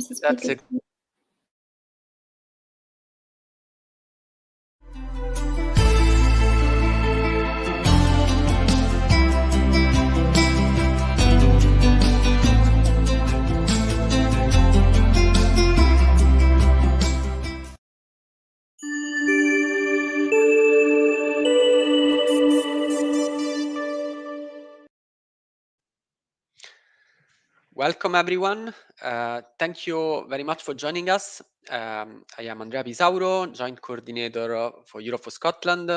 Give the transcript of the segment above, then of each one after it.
sometimes the speaker. Welcome, everyone. Thank you very much for joining us. I am Andrea Pisauro, Joint Coordinator for Europe for Scotland,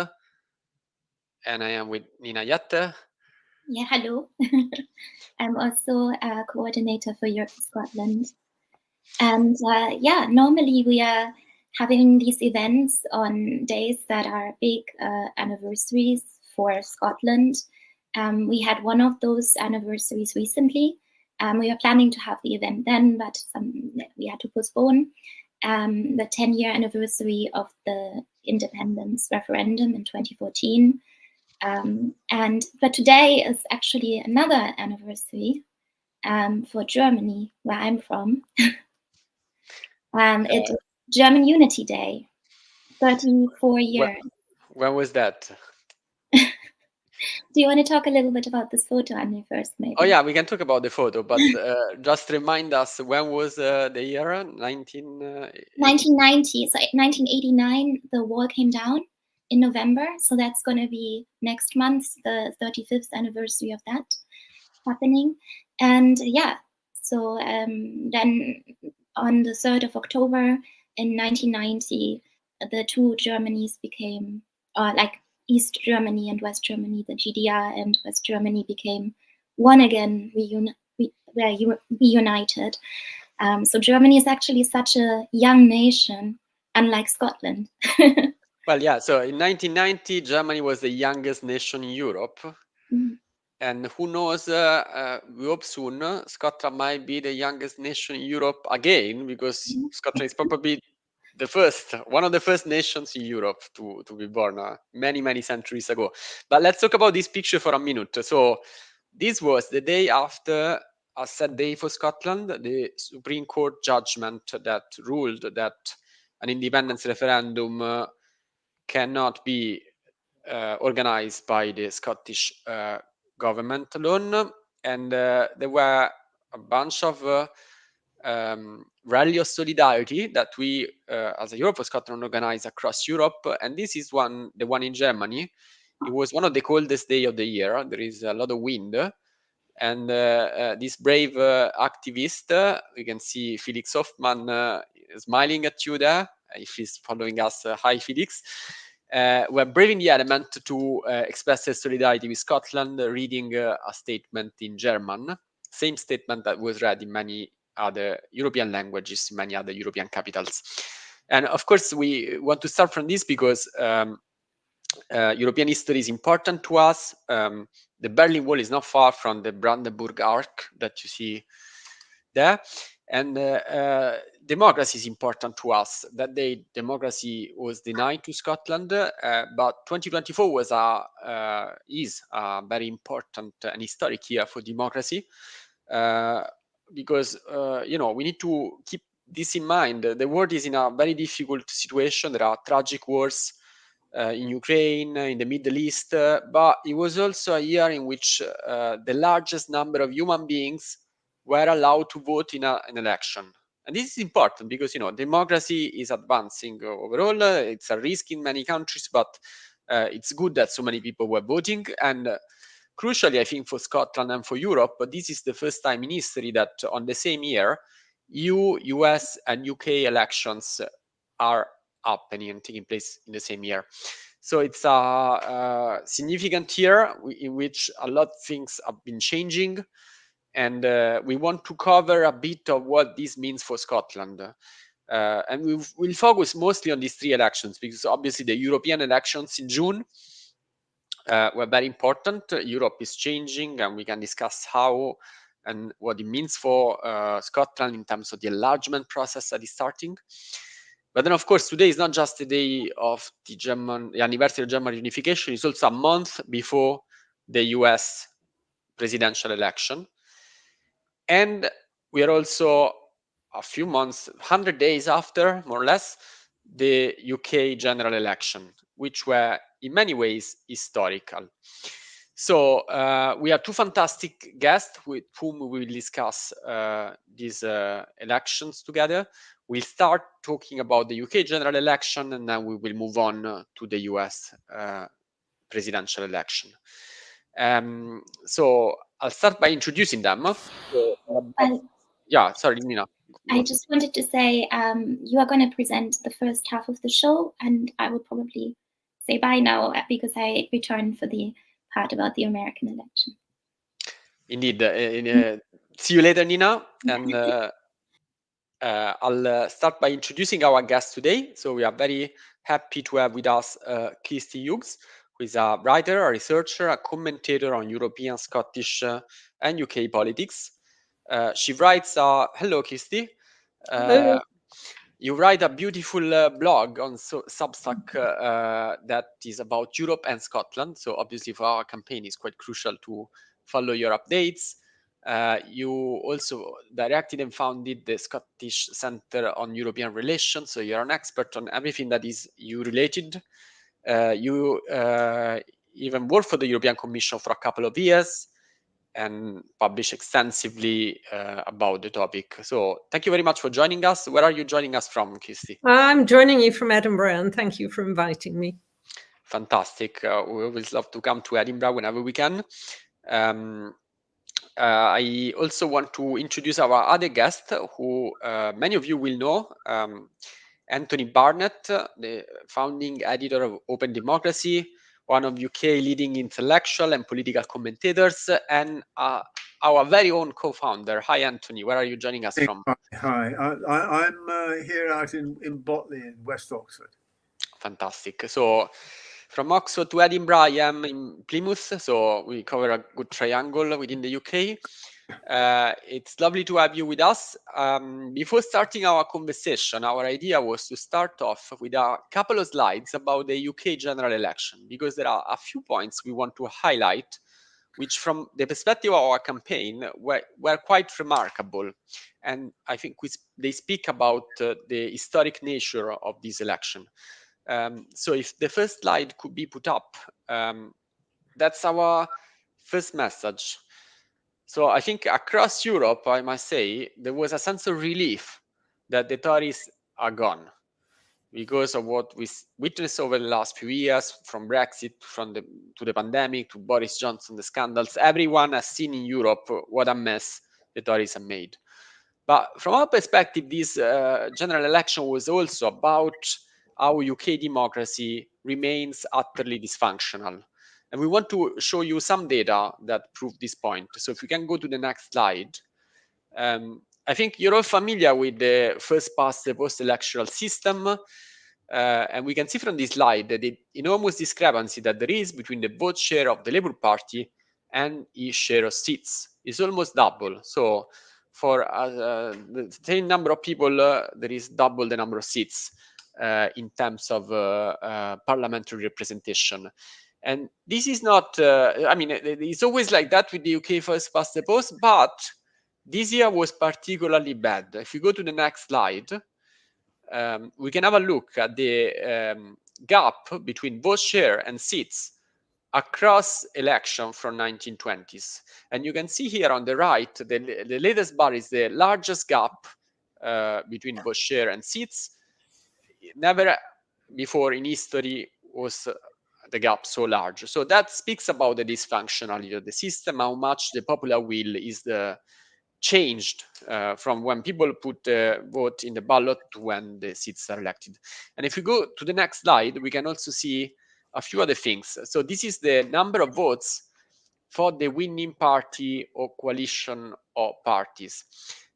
and I am with Nina Yatte. Yeah, hello. I'm also a coordinator for Europe for Scotland. And yeah, normally we are having these events on days that are big anniversaries for Scotland. We had one of those anniversaries recently. We were planning to have the event then, but we had to postpone the 10-year anniversary of the independence referendum in 2014. But today is actually another anniversary for Germany, where I'm from. It's German Unity Day, 34 years. When was that? Do you want to talk a little bit about this photo, Annie, first, maybe? Oh, yeah, we can talk about the photo, but just remind us, when was the year? 1990. So 1989, the wall came down in November. So that's going to be next month, the 35th anniversary of that happening. And yeah, so then on the 3rd of October in 1990, the two Germanys became, like East Germany and West Germany, the GDR and West Germany became one again, reunited. So Germany is actually such a young nation, unlike Scotland. Well, yeah, so in 1990, Germany was the youngest nation in Europe. Mm. And who knows, we hope soon, Scotland might be the youngest nation in Europe again, because Scotland is probably one of the first nations in Europe to be born many, many centuries ago. But let's talk about this picture for a minute. So this was the day after a sad day for Scotland, the Supreme Court judgment that ruled that an independence referendum cannot be organized by the Scottish government alone. And there were a bunch of rally of solidarity that we, as a Europe for Scotland, organized across Europe. And this is the one in Germany. It was one of the coldest days of the year. There is a lot of wind. And this brave activist, you can see Felix Hoffmann smiling at you there. If he's following us, hi, Felix. Were braving the element to express their solidarity with Scotland, reading a statement in German, same statement that was read in many other European languages, in many other European capitals. And of course, we want to start from this because European history is important to us. The Berlin Wall is not far from the Brandenburg Arch that you see there. And democracy is important to us. That day, democracy was denied to Scotland, but 2024 is a very important and historic year for democracy, because we need to keep this in mind. The world is in a very difficult situation. There are tragic wars in Ukraine, in the Middle East, but it was also a year in which the largest number of human beings were allowed to vote in an election. And this is important because, democracy is advancing overall. It's a risk in many countries, but it's good that so many people were voting. And crucially, I think for Scotland and for Europe, this is the first time in history that on the same year, EU, US, and UK elections are happening and taking place in the same year. So it's a significant year in which a lot of things have been changing, and we want to cover a bit of what this means for Scotland. And we'll focus mostly on these three elections, because obviously the European elections in June were very important. Europe is changing, and we can discuss how and what it means for Scotland in terms of the enlargement process that is starting. But then, of course, today is not just the day of the anniversary of German unification. It's also a month before the US presidential election. And we are also a few months, 100 days after, more or less, the UK general election, which were in many ways historical. So we have two fantastic guests with whom we will discuss these elections together. We'll start talking about the UK general election, and then we will move on to the US presidential election. So I'll start by introducing them. Yeah, sorry, Nina. I just wanted to say you are going to present the first half of the show, and I will probably say bye now because I return for the part about the American election. Indeed. See you later, Nina. And I'll start by introducing our guest today. So we are very happy to have with us Kirsty Hughes, who is a writer, a researcher, a commentator on European, Scottish, and UK politics. She writes, hello, Kirsty. Hello. You write a beautiful blog on Substack that is about Europe and Scotland. So obviously for our campaign, it's quite crucial to follow your updates. You also directed and founded the Scottish Centre on European Relations. So you're an expert on everything that is EU related. You even worked for the European Commission for a couple of years and publish extensively about the topic. So thank you very much for joining us. Where are you joining us from, Kirsty? I'm joining you from Edinburgh, and thank you for inviting me. Fantastic. We always love to come to Edinburgh whenever we can. I also want to introduce our other guest, who many of you will know, Anthony Barnett, the founding editor of Open Democracy, one of UK leading intellectual and political commentators, and our very own co-founder. Hi, Anthony. Where are you joining us from? Hi. I'm here out in Botley in West Oxford. Fantastic. So from Oxford to Edinburgh, I am in Plymouth, so we cover a good triangle within the UK. It's lovely to have you with us. Before starting our conversation, our idea was to start off with a couple of slides about the UK general election, because there are a few points we want to highlight, which from the perspective of our campaign were quite remarkable. And I think they speak about the historic nature of this election. So if the first slide could be put up, that's our first message. So I think across Europe, I must say, there was a sense of relief that the Tories are gone because of what we witnessed over the last few years, from Brexit, to the pandemic, to Boris Johnson, the scandals. Everyone has seen in Europe what a mess the Tories have made. But from our perspective, this general election was also about how UK democracy remains utterly dysfunctional. And we want to show you some data that prove this point. So if we can go to the next slide. I think you're all familiar with the first past the post-electoral system. And we can see from this slide that the enormous discrepancy that there is between the vote share of the Labour Party and its share of seats is almost double. So for the same number of people, there is double the number of seats in terms of parliamentary representation. And this is not, I mean, it's always like that with the UK first past the post, but this year was particularly bad. If you go to the next slide, we can have a look at the gap between vote share and seats across election from 1920s. And you can see here on the right, the latest bar is the largest gap between vote share and seats. Never before in history was the gap so large. So that speaks about the dysfunctionality of the system, how much the popular will is changed from when people put the vote in the ballot to when the seats are elected. And if you go to the next slide, we can also see a few other things. So this is the number of votes for the winning party or coalition of parties.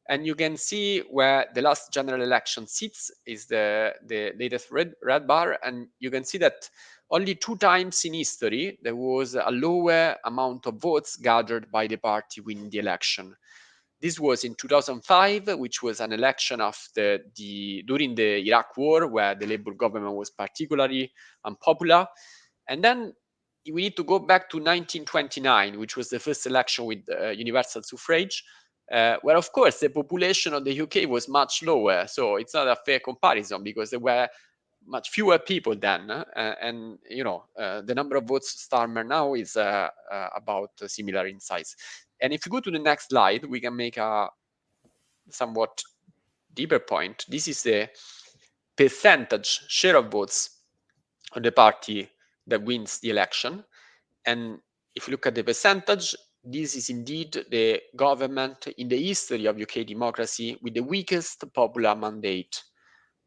And you can see where the last general election sits is the latest red bar. And you can see that only 2 times in history, there was a lower amount of votes gathered by the party winning the election. This was in 2005, which was an election during the Iraq War, where the Labour government was particularly unpopular. And then we need to go back to 1929, which was the first election with universal suffrage. where of course the population of the UK was much lower. So it's not a fair comparison because there were much fewer people then, and the number of votes Starmer now is about similar in size. And if you go to the next slide, we can make a somewhat deeper point. This is the percentage share of votes of the party that wins the election. And if you look at the percentage, this is indeed the government in the history of UK democracy with the weakest popular mandate.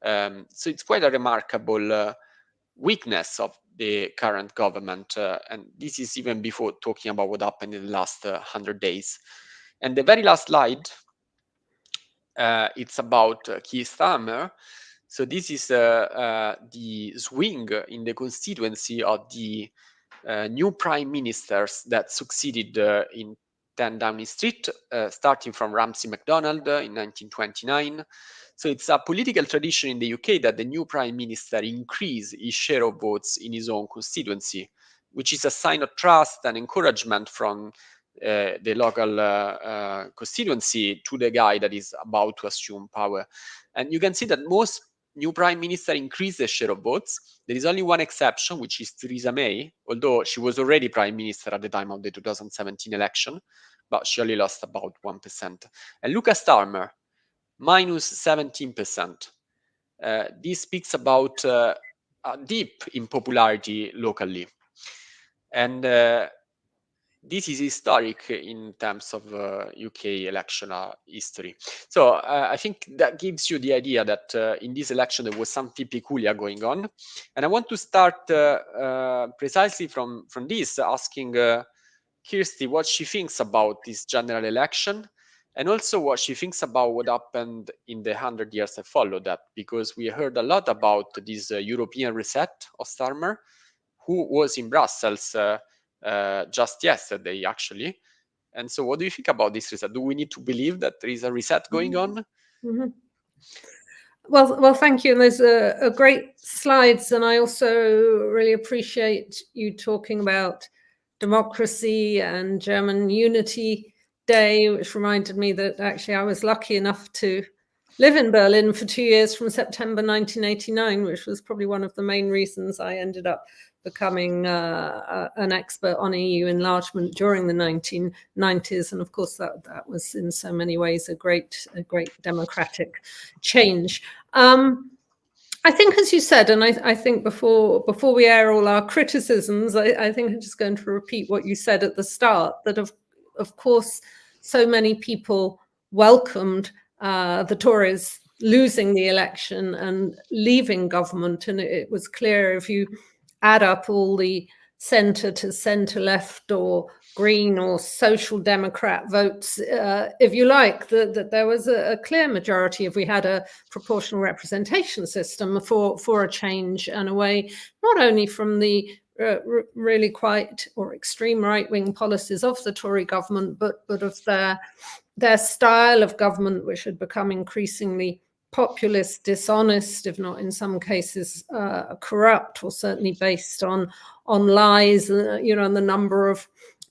So it's quite a remarkable weakness of the current government. And this is even before talking about what happened in the last 100 days. And the very last slide, it's about Keir Starmer. So this is the swing in the constituency of the new prime ministers that succeeded in 10 Downing Street, starting from Ramsay MacDonald in 1929. So it's a political tradition in the UK that the new prime minister increase his share of votes in his own constituency, which is a sign of trust and encouragement from the local constituency to the guy that is about to assume power. And you can see that most new prime minister increase the share of votes. There is only one exception, which is Theresa May, although she was already prime minister at the time of the 2017 election, but she only lost about 1%. And Luca Starmer, minus 17%. This speaks about a dip in popularity locally. And this is historic in terms of UK election history. So I think that gives you the idea that in this election there was something peculiar going on. And I want to start precisely from this, asking Kirsty what she thinks about this general election, and also what she thinks about what happened in the 100 years that followed that, because we heard a lot about this European reset of Starmer, who was in Brussels just yesterday, actually. And so what do you think about this reset? Do we need to believe that there is a reset going on? Mm-hmm. Well, thank you. And there's a great slides. And I also really appreciate you talking about democracy and German Unity Day, which reminded me that actually I was lucky enough to live in Berlin for 2 years from September 1989, which was probably one of the main reasons I ended up becoming an expert on EU enlargement during the 1990s. And of course, that was in so many ways a great democratic change. I think, as you said, and I think before we air all our criticisms, I think I'm just going to repeat what you said at the start, that of course, so many people welcomed the Tories losing the election and leaving government. And it was clear, if you add up all the centre to centre left or Green or Social Democrat votes, if you like, that there was a clear majority if we had a proportional representation system for a change and away, not only from the really quite or extreme right-wing policies of the Tory government, but of their style of government, which had become increasingly populist, dishonest, if not in some cases corrupt, or certainly based on lies. And the number of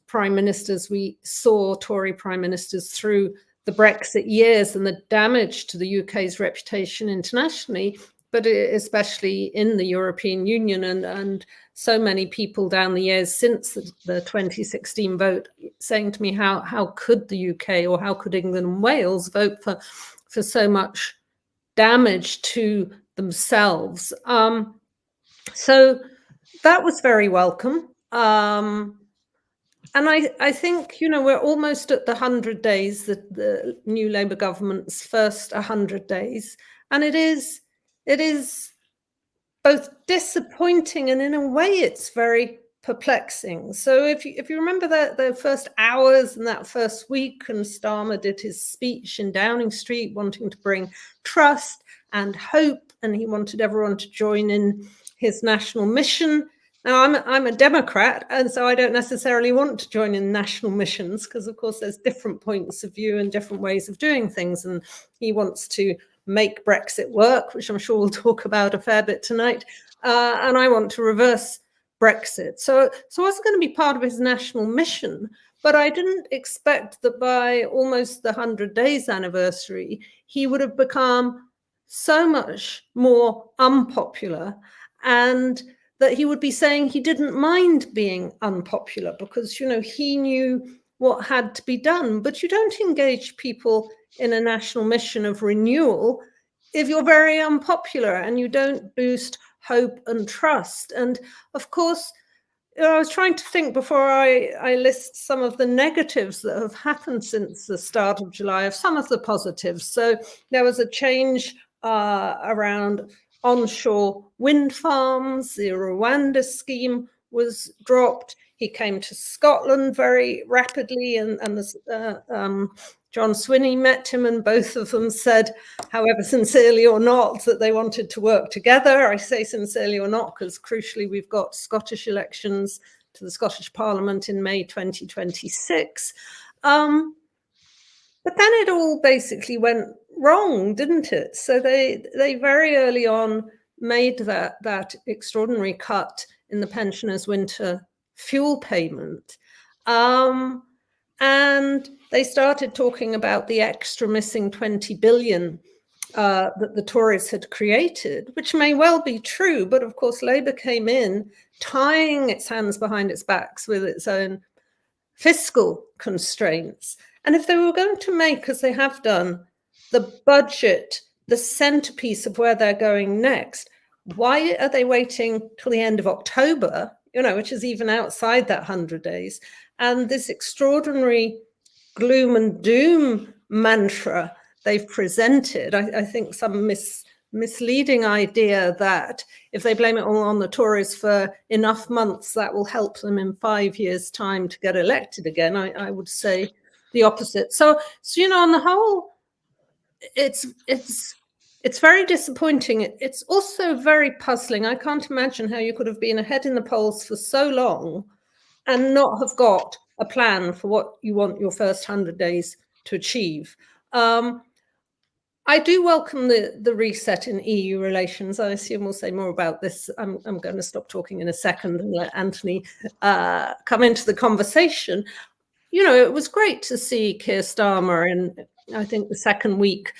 prime ministers we saw, Tory prime ministers, through the Brexit years, and the damage to the UK's reputation internationally, but especially in the European Union, and so many people down the years since the 2016 vote saying to me, how could the UK or how could England and Wales vote for so much damage to themselves? So that was very welcome. And I think, we're almost at the 100 days, the new Labour government's first 100 days. And it is both disappointing and in a way it's very perplexing. So if you remember the first hours and that first week, and Starmer did his speech in Downing Street wanting to bring trust and hope, and he wanted everyone to join in his national mission. Now, I'm a Democrat, and so I don't necessarily want to join in national missions, because, of course, there's different points of view and different ways of doing things. And he wants to make Brexit work, which I'm sure we'll talk about a fair bit tonight. And I want to reverse Brexit. So I was going to be part of his national mission. But I didn't expect that by almost the 100 days anniversary, he would have become so much more unpopular, and that he would be saying he didn't mind being unpopular because, you know, he knew what had to be done. But you don't engage people in a national mission of renewal if you're very unpopular and you don't boost hope and trust. And of course, I was trying to think before I list some of the negatives that have happened since the start of July, of some of the positives. So there was a change around onshore wind farms. The Rwanda scheme was dropped. He came to Scotland very rapidly, and John Swinney met him, and both of them said, however sincerely or not, that they wanted to work together. I say sincerely or not because, crucially, we've got Scottish elections to the Scottish Parliament in May 2026. But then it all basically went wrong, didn't it? So they very early on made that extraordinary cut in the pensioners' winter fuel payment. And they started talking about the extra missing 20 billion that the Tories had created, which may well be true. But of course, Labour came in tying its hands behind its backs with its own fiscal constraints. And if they were going to make, as they have done, the budget the centerpiece of where they're going next, why are they waiting till the end of October, you know, which is even outside that 100 days? And this extraordinary gloom and doom mantra they've presented, I think some misleading idea that if they blame it all on the Tories for enough months, that will help them in 5 years' time to get elected again. I would say the opposite. So you know, on the whole, it's very disappointing. It's also very puzzling. I can't imagine how you could have been ahead in the polls for so long and not have got a plan for what you want your first 100 days to achieve. I do welcome the reset in EU relations. I assume we'll say more about this. I'm going to stop talking in a second and let Anthony come into the conversation. You know, it was great to see Keir Starmer in, I think, the second week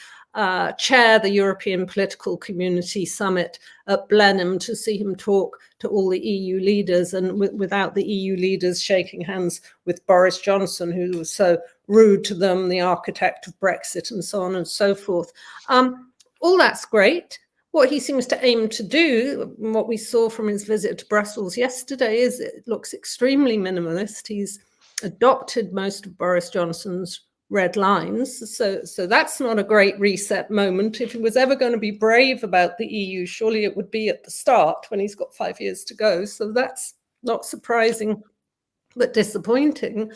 chair the European Political Community Summit at Blenheim, to see him talk to all the EU leaders, and without the EU leaders shaking hands with Boris Johnson, who was so rude to them, the architect of Brexit, and so on and so forth. All that's great. What he seems to aim to do, what we saw from his visit to Brussels yesterday, is it looks extremely minimalist. He's adopted most of Boris Johnson's red lines. So that's not a great reset moment. If he was ever going to be brave about the EU, surely it would be at the start when he's got 5 years to go. So that's not surprising, but disappointing.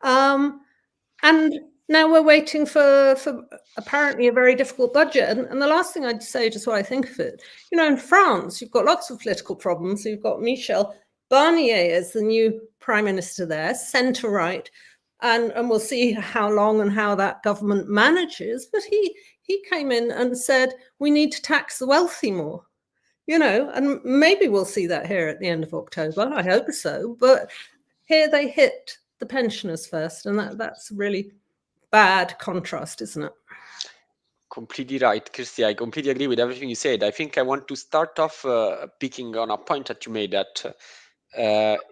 And now we're waiting for apparently a very difficult budget. And the last thing I'd say, just what I think of it, you know, in France, you've got lots of political problems. You've got Michel Barnier as the new prime minister there, centre-right. And we'll see how long and how that government manages. But he came in and said, we need to tax the wealthy more, you know, and maybe we'll see that here at the end of October. I hope so. But here they hit the pensioners first. And that's really bad contrast, isn't it? Completely right, Kirsty. I completely agree with everything you said. I think I want to start off picking on a point that you made, that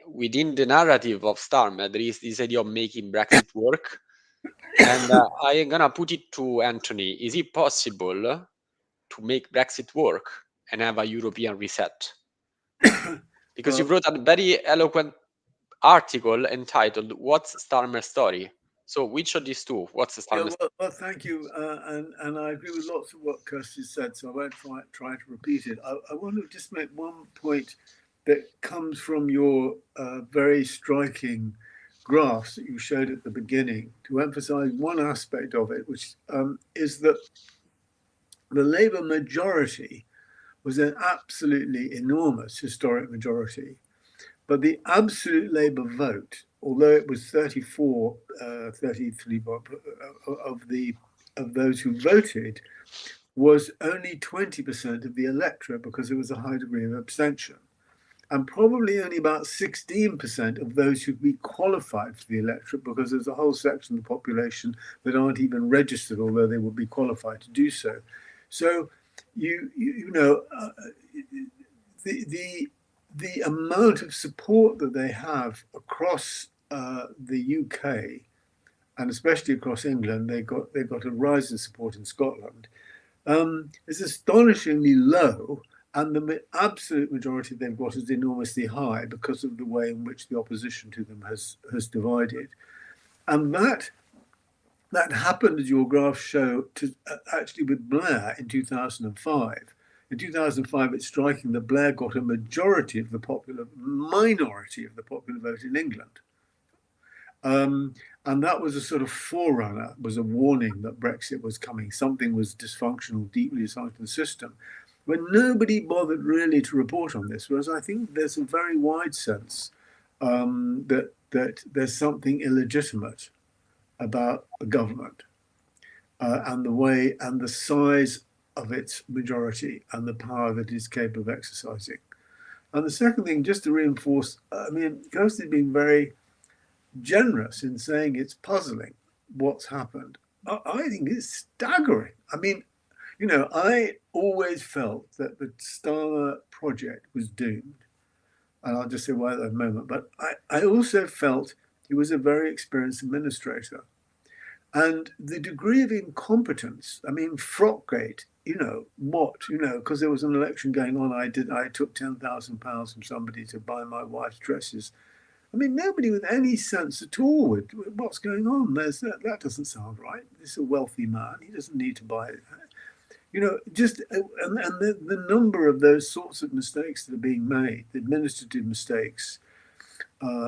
within the narrative of Starmer, there is this idea of making Brexit work. And I am going to put it to Anthony. Is it possible to make Brexit work and have a European reset? Because you wrote a very eloquent article entitled, What's Starmer's Story? So which of these two? What's the Starmer story? Well, thank you. And I agree with lots of what Kirsty said, so I won't try to repeat it. I want to just make one point that comes from your very striking graphs that you showed at the beginning, to emphasize one aspect of it, which is that the Labour majority was an absolutely enormous historic majority, but the absolute Labour vote, although it was 33 of those who voted, was only 20% of the electorate, because there was a high degree of abstention. and probably only about 16% of those who'd be qualified for the electorate, because there's a whole section of the population that aren't even registered, although they would be qualified to do so. So, the amount of support that they have across the UK, and especially across England, they got a rise in support in Scotland, is astonishingly low, and the absolute majority they've got is enormously high because of the way in which the opposition to them has divided. And that happened, as your graphs show, to actually with Blair in 2005. In 2005, it's striking that Blair got a minority of the popular vote in England. And that was a sort of forerunner, was a warning that Brexit was coming. Something was dysfunctional, deeply dysfunctional in the system. When nobody bothered really to report on this, whereas I think there's a very wide sense that there's something illegitimate about a government and the way and the size of its majority and the power that it is capable of exercising. And the second thing, just to reinforce, I mean, Kirsty's been very generous in saying it's puzzling what's happened. I think it's staggering. I mean, I always felt that the Starmer project was doomed. And I'll just say why at that moment. But I also felt he was a very experienced administrator. And the degree of incompetence, I mean, Frockgate, because there was an election going on, I took £10,000 from somebody to buy my wife's dresses. I mean, nobody with any sense at all with what's going on. That doesn't sound right. This is a wealthy man. He doesn't need to buy it. And the number of those sorts of mistakes that are being made, the administrative mistakes,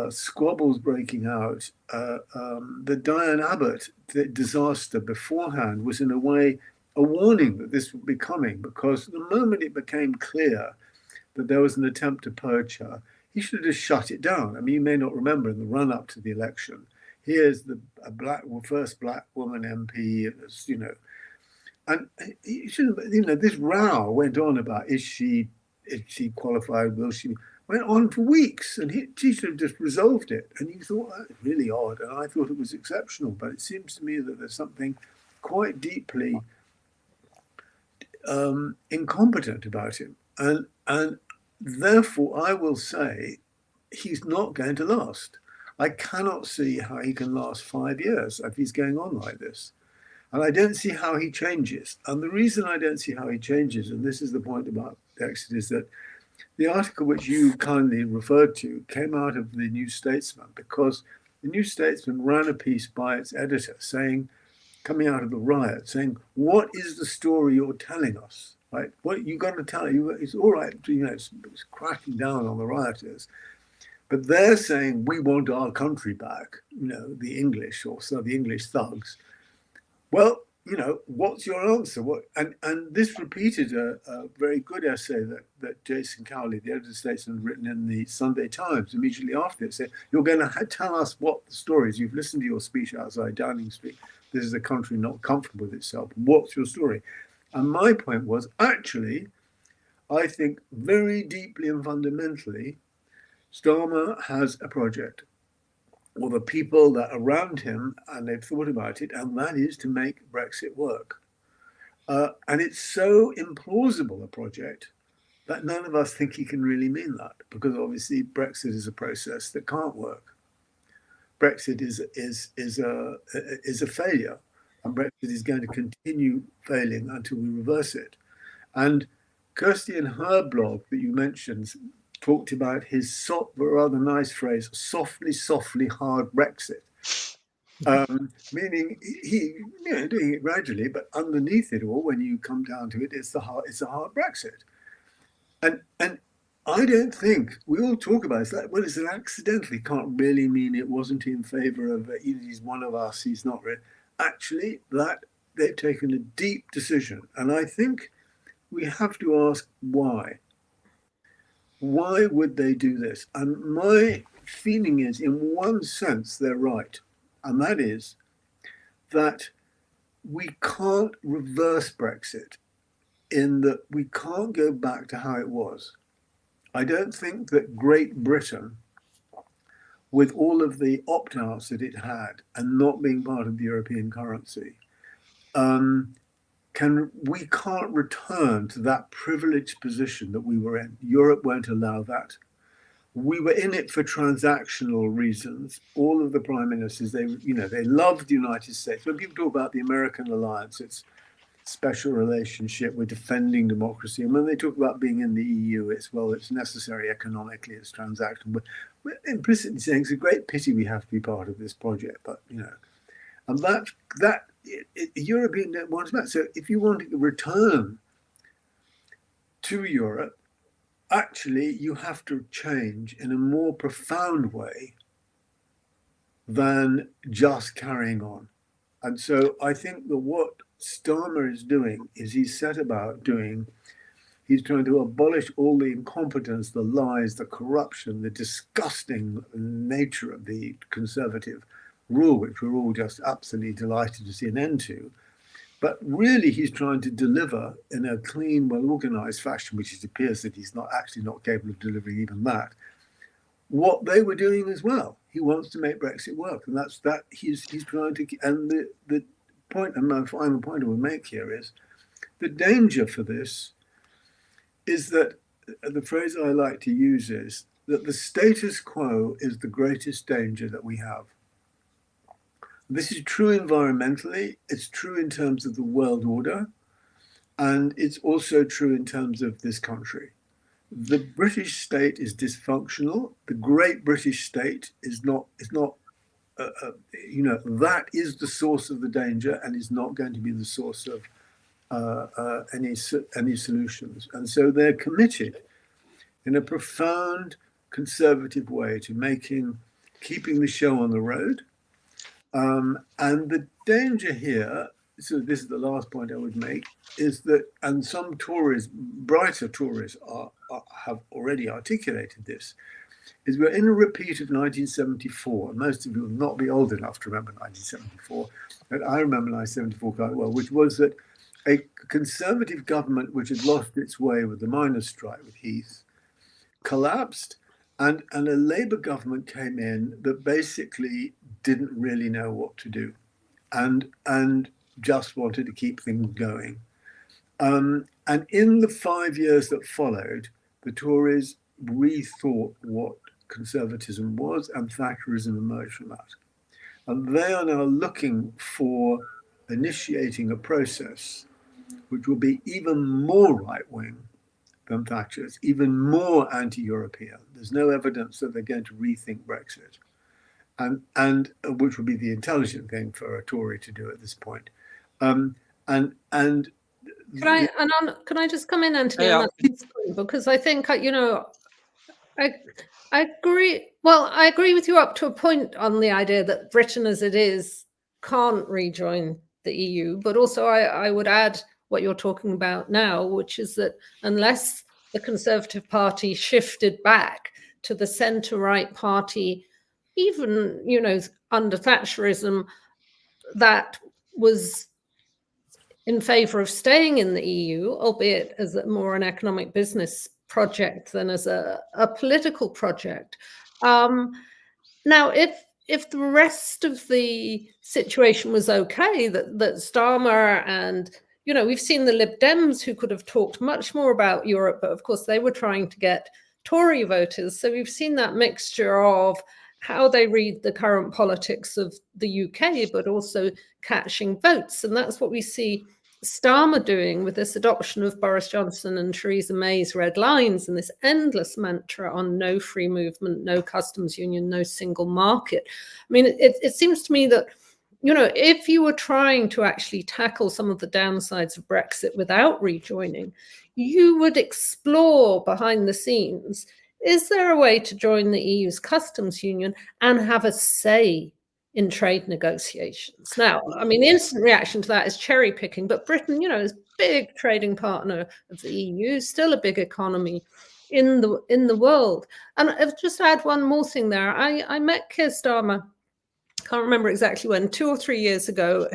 squabbles breaking out, the Diane Abbott disaster beforehand was in a way a warning that this would be coming, because the moment it became clear that there was an attempt to purge her, he should have just shut it down. I mean, you may not remember in the run-up to the election, here's first black woman MP, and he shouldn't. This row went on about is she qualified? Will she? Went on for weeks, and she should have just resolved it. And you thought that's really odd, and I thought it was exceptional. But it seems to me that there's something quite deeply incompetent about him, and therefore I will say he's not going to last. I cannot see how he can last 5 years if he's going on like this. And I don't see how he changes. And the reason I don't see how he changes, and this is the point about Brexit, is that the article which you kindly referred to came out of the New Statesman, because the New Statesman ran a piece by its editor coming out of the riot, saying, what is the story you're telling us? Right? What you got to tell it's all right, it's cracking down on the rioters. But they're saying, we want our country back, the English, or so the English thugs. Well, what's your answer? And this repeated a very good essay that Jason Cowley, the editor of Statesman, had written in the Sunday Times immediately after it. Said, you're going to tell us what the story is. You've listened to your speech outside Downing Street. This is a country not comfortable with itself. What's your story? And my point was, actually, I think very deeply and fundamentally, Starmer has a project, or the people that are around him, and they've thought about it, and that is to make Brexit work. And it's so implausible a project that none of us think he can really mean that, because obviously Brexit is a process that can't work. Brexit is a failure, and Brexit is going to continue failing until we reverse it. And Kirsty, in her blog that you mentioned, talked about his rather nice phrase, softly hard Brexit, meaning he doing it gradually, but underneath it all, when you come down to it, it's a hard Brexit. And I don't think we all talk about it. It's like, well, it's an accidentally, can't really mean it wasn't in favour of he's one of us, he's not really. Actually, that they've taken a deep decision, and I think we have to ask why. Why would they do this? And my feeling is, in one sense, they're right. And that is that we can't reverse Brexit, in that we can't go back to how it was. I don't think that Great Britain, with all of the opt-outs that it had and not being part of the European currency, we can't return to that privileged position that we were in. Europe won't allow that. We were in it for transactional reasons. All of the prime ministers, they loved the United States. When people talk about the American alliance, it's special relationship, we're defending democracy. And when they talk about being in the EU, it's, well, it's necessary economically, it's transactional. But we're implicitly saying it's a great pity we have to be part of this project. But, and that European net wants back. So if you want to return to Europe, actually you have to change in a more profound way than just carrying on. And so I think that what Starmer is doing is he's trying to abolish all the incompetence, the lies, the corruption, the disgusting nature of the conservative rule, which we're all just absolutely delighted to see an end to. But really, he's trying to deliver in a clean, well-organized fashion, which it appears that he's not capable of delivering even that, what they were doing as well. He wants to make Brexit work, and that's that. He's trying to. And the point, and my final point I will make here is the danger for this is that the phrase I like to use is that the status quo is the greatest danger that we have. This is true environmentally, it's true in terms of the world order, and it's also true in terms of this country. The British state is dysfunctional. The great British state is not, that is the source of the danger and is not going to be the source of any solutions. And so they're committed in a profound conservative way to keeping the show on the road. And the danger here, so this is the last point I would make, is that, and some Tories, brighter Tories have already articulated this, is we're in a repeat of 1974. And most of you will not be old enough to remember 1974, but I remember 1974 quite well, which was that a conservative government which had lost its way with the miners' strike with Hughes collapsed, and a Labour government came in that basically didn't really know what to do and just wanted to keep things going. And in the 5 years that followed, the Tories rethought what conservatism was, and Thatcherism emerged from that. And they are now looking for initiating a process which will be even more right-wing than Thatcher's, even more anti-European. There's no evidence that they're going to rethink Brexit, and which would be the intelligent thing for a Tory to do at this point. Can I just come in, Anthony, on that point? Because I think, I agree. Well, I agree with you up to a point on the idea that Britain as it is can't rejoin the EU. But also I would add what you're talking about now, which is that unless the Conservative Party shifted back to the centre-right party, even, under Thatcherism, that was in favour of staying in the EU, albeit as more an economic business project than as a political project. Now, if the rest of the situation was okay, that Starmer and, we've seen the Lib Dems who could have talked much more about Europe, but of course they were trying to get Tory voters. So we've seen that mixture of how they read the current politics of the UK, but also catching votes. And that's what we see Starmer doing with this adoption of Boris Johnson and Theresa May's red lines and this endless mantra on no free movement, no customs union, no single market. I mean, it seems to me that, if you were trying to actually tackle some of the downsides of Brexit without rejoining, you would explore behind the scenes, is there a way to join the EU's customs union and have a say in trade negotiations? Now, I mean, the instant reaction to that is cherry picking, but Britain, is a big trading partner of the EU, still a big economy in the world. And I've just add one more thing there. I met Keir Starmer, can't remember exactly when, 2 or 3 years ago,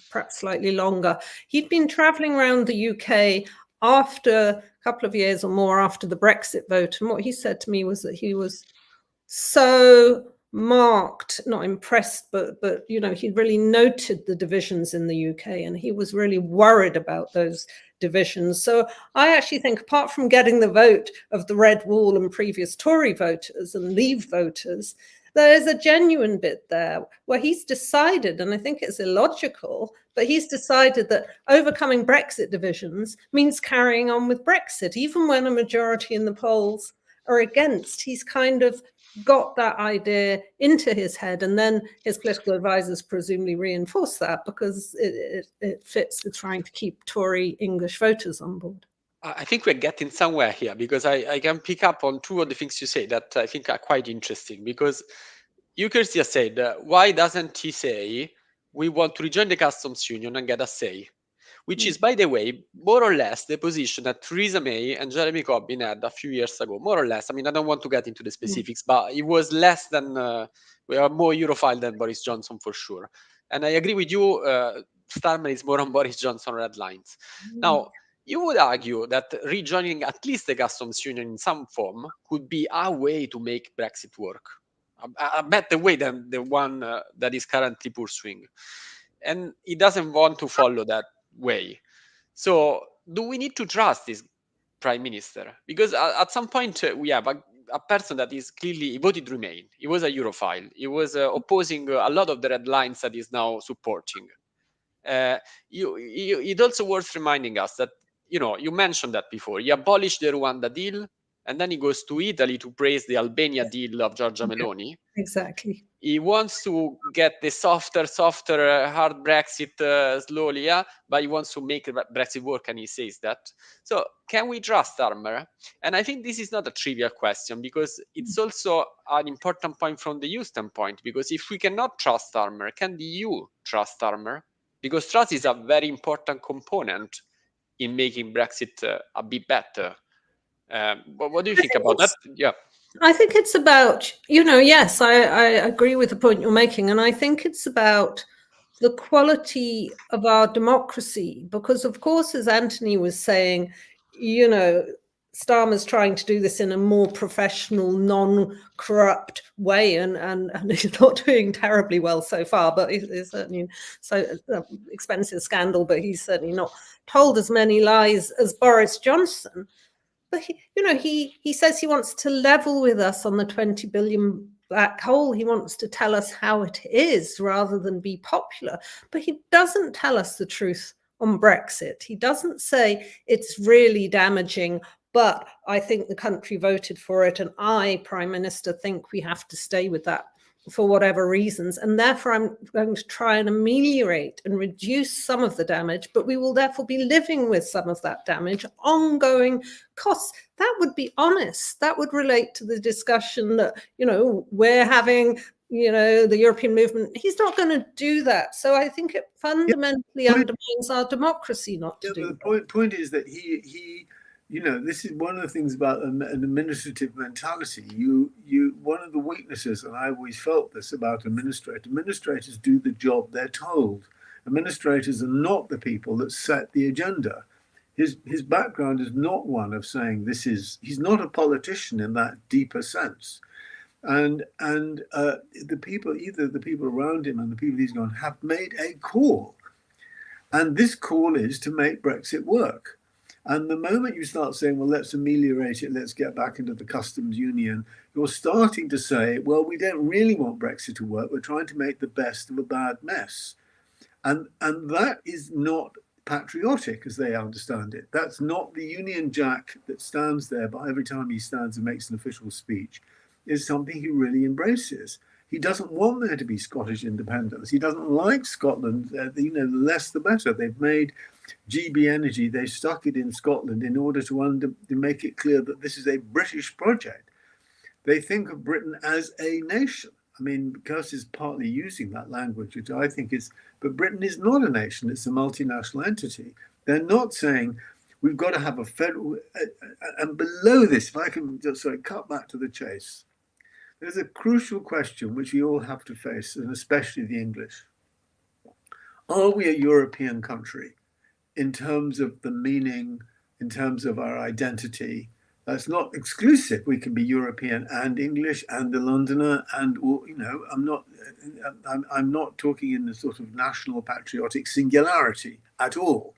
perhaps slightly longer. He'd been traveling around the UK after a couple of years or more after the Brexit vote. And what he said to me was that he was so marked, not impressed, but you know, he really noted the divisions in the UK, and he was really worried about those divisions. So I actually think, apart from getting the vote of the Red Wall and previous Tory voters and Leave voters, there is a genuine bit there where he's decided, and I think it's illogical, but he's decided that overcoming Brexit divisions means carrying on with Brexit, even when a majority in the polls are against. He's kind of got that idea into his head, and then his political advisors presumably reinforce that because it fits with trying to keep Tory English voters on board. I think we're getting somewhere here, because I can pick up on two of the things you say that I think are quite interesting. Because you, Kirsty, said, why doesn't he say, we want to rejoin the customs union and get a say? Which is, by the way, more or less the position that Theresa May and Jeremy Corbyn had a few years ago. More or less. I mean, I don't want to get into the specifics, but it was less than, we are more Europhile than Boris Johnson for sure. And I agree with you, Starmer is more on Boris Johnson red lines. Now, you would argue that rejoining at least the customs union in some form could be a way to make Brexit work. A better way than the one that is currently pursuing. And he doesn't want to follow that way. So do we need to trust this prime minister? Because at some point we have a person that is clearly, he voted Remain. He was a Europhile. He was opposing a lot of the red lines that he's now supporting. It's also worth reminding us that, you know, you mentioned that before. He abolished the Rwanda deal, and then he goes to Italy to praise the Albania deal of Giorgia Meloni. Exactly. He wants to get the softer, hard Brexit slowly, yeah, but he wants to make Brexit work, and he says that. So can we trust Starmer? And I think this is not a trivial question, because it's also an important point from the EU standpoint, because if we cannot trust Starmer, can the EU trust Starmer? Because trust is a very important component in making Brexit a bit better. But what do you think about that? Yeah. I think it's about, you know, yes, I agree with the point you're making. And I think it's about the quality of our democracy, because, of course, as Anthony was saying, you know, Starmer's trying to do this in a more professional, non-corrupt way, and he's not doing terribly well so far, but he's certainly so expensive scandal, but he's certainly not told as many lies as Boris Johnson. But he says he wants to level with us on the 20 billion black hole. He wants to tell us how it is rather than be popular. But he doesn't tell us the truth on Brexit. He doesn't say it's really damaging, but I think the country voted for it, and I, Prime Minister, think we have to stay with that for whatever reasons, and therefore I'm going to try and ameliorate and reduce some of the damage, but we will therefore be living with some of that damage, ongoing costs. That would be honest. That would relate to the discussion that, you know, we're having, you know, the European movement. He's not going to do that. So I think it fundamentally undermines our democracy not to do that. The point is that he you know, this is one of the things about an administrative mentality. One of the weaknesses, and I always felt this about administrators do the job they're told. Administrators are not the people that set the agenda. His background is not one of saying he's not a politician in that deeper sense. And the people, either the people around him and the people he's gone, have made a call. And this call is to make Brexit work. And the moment you start saying, well, let's ameliorate it, let's get back into the customs union, you're starting to say, well, we don't really want Brexit to work. We're trying to make the best of a bad mess. And that is not patriotic, as they understand it. That's not the Union Jack that stands there, but every time he stands and makes an official speech, is something he really embraces. He doesn't want there to be Scottish independence. He doesn't like Scotland. You know, the less the better. They've made GB Energy, they stuck it in Scotland in order to make it clear that this is a British project. They think of Britain as a nation. I mean, Kirsty is partly using that language, which I think is, but Britain is not a nation, it's a multinational entity. They're not saying we've got to have a federal, and below this, if I can just cut back to the chase, there's a crucial question which we all have to face, and especially the English. Are we a European country in terms of the meaning in terms of our identity. That's not exclusive. We can be European and English and the Londoner and, you know, I'm not talking in the sort of national patriotic singularity at all.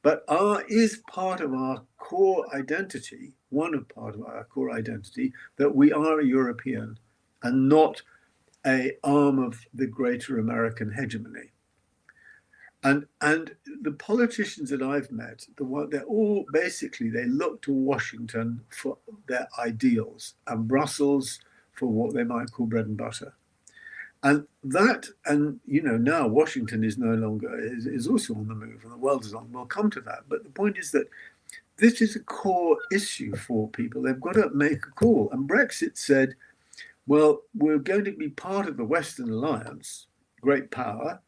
But is part of our core identity, part of our core identity, that we are a European and not an arm of the greater American hegemony. And the politicians that I've met, they're all basically, they look to Washington for their ideals and Brussels for what they might call bread and butter. And you know, now Washington is no longer, is also on the move, and the world is on. We'll come to that. But the point is that this is a core issue for people. They've got to make a call. And Brexit said, well, we're going to be part of the Western alliance, great power,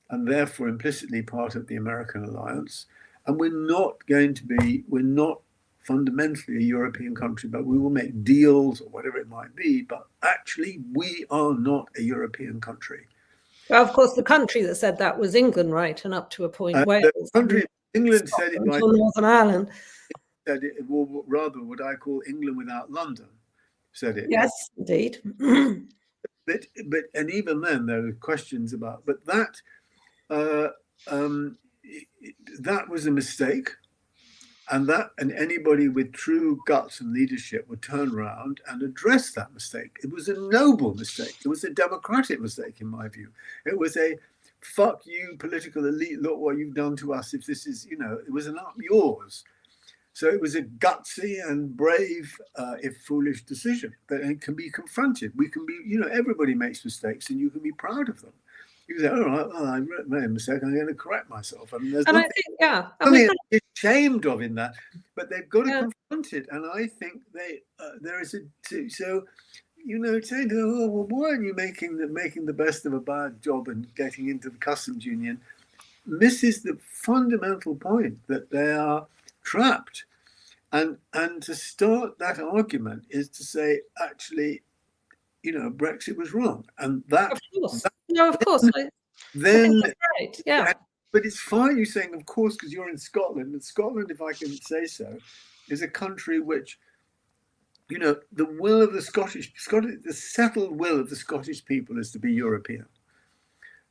and therefore implicitly part of the American alliance. And we're not fundamentally a European country, but we will make deals or whatever it might be. But actually, we are not a European country. Well, of course, the country that said that was England, right? And up to a point, Wales. England said it right. Northern Ireland. Said it, or rather, what I call England without London, said it. Yes, indeed. But and even then, there were questions about. But that was a mistake. And anybody with true guts and leadership would turn around and address that mistake. It was a noble mistake. It was a democratic mistake, in my view. It was a fuck you, political elite. Look what you've done to us. If this is, you know, it was not yours. So it was a gutsy and brave, if foolish decision that it can be confronted. We can be, you know, everybody makes mistakes, and you can be proud of them. You say, all right, well, I made a mistake. I'm going to correct myself. I mean, there's nothing to be ashamed of in that, but they've got to confront it. And I think there is so, you know, saying, oh, well, why are you making the best of a bad job and getting into the customs union? Misses the fundamental point that they are trapped. And to start that argument is to say, actually, you know, Brexit was wrong, and that. Of course. No, of course. Then, that's right. Yeah. But it's fine you saying, of course, because you're in Scotland. And Scotland, if I can say so, is a country which, you know, the will of the the settled will of the Scottish people is to be European.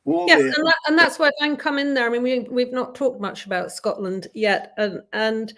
Yes, and that's where I come in there. I mean, we've not talked much about Scotland yet, and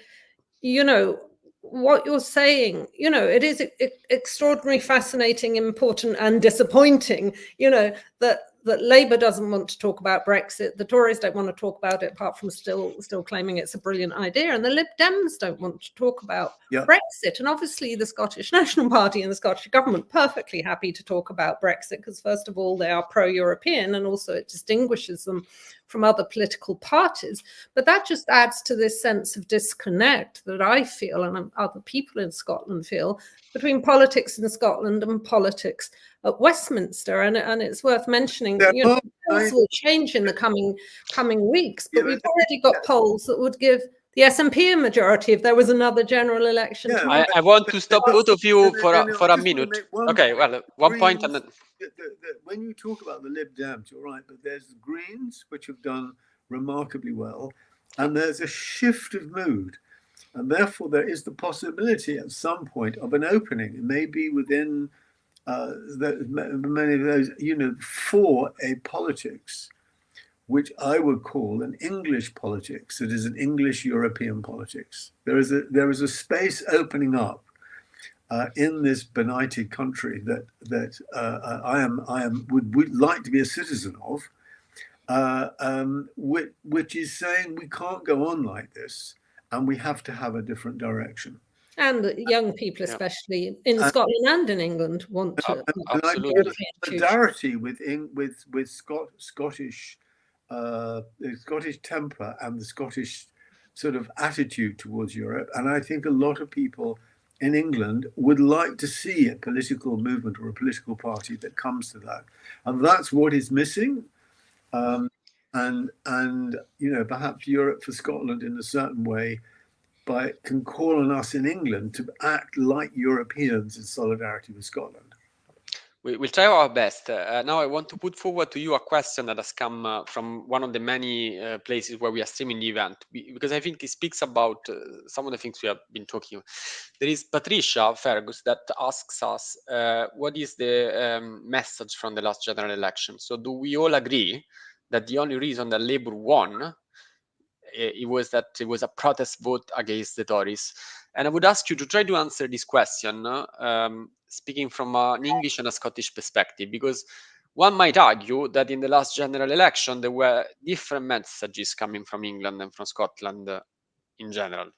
you know, what you're saying, you know, it is extraordinarily fascinating, important, and disappointing, you know, that Labour doesn't want to talk about Brexit, the Tories don't want to talk about it, apart from still claiming it's a brilliant idea, and the Lib Dems don't want to talk about Brexit. And obviously the Scottish National Party and the Scottish government perfectly happy to talk about Brexit, because first of all, they are pro-European, and also it distinguishes them from other political parties. But that just adds to this sense of disconnect that I feel, and other people in Scotland feel, between politics in Scotland and politics at Westminster. And it's worth mentioning that, you know, polls will change in the coming weeks, but we've already got polls that would give the SNP a majority if there was another general election. I want to stop both of you for a minute. Okay, well, one point and then. When you talk about the Lib Dems, you're right, but there's the Greens, which have done remarkably well, and there's a shift of mood. And therefore, there is the possibility at some point of an opening. It may be within many of those, you know, for a politics, which I would call an English politics. It is an English European politics. There is a space opening up in this benighted country that I would like to be a citizen of, which is saying we can't go on like this, and we have to have a different direction. And young people, especially in Scotland and in England, want to. Absolutely. Solidarity with Scottish temper and the Scottish sort of attitude towards Europe. And I think a lot of people in England would like to see a political movement or a political party that comes to that. And that's what is missing. And you know, perhaps Europe for Scotland in a certain way can call on us in England to act like Europeans in solidarity with Scotland. We'll try our best. Now I want to put forward to you a question that has come from one of the many places where we are streaming the event, because I think it speaks about some of the things we have been talking about. There is Patricia Fergus that asks us, what is the message from the last general election? So do we all agree that the only reason that Labour won it was that it was a protest vote against the Tories? And I would ask you to try to answer this question, speaking from an English and a Scottish perspective, because one might argue that in the last general election, there were different messages coming from England and from Scotland in general.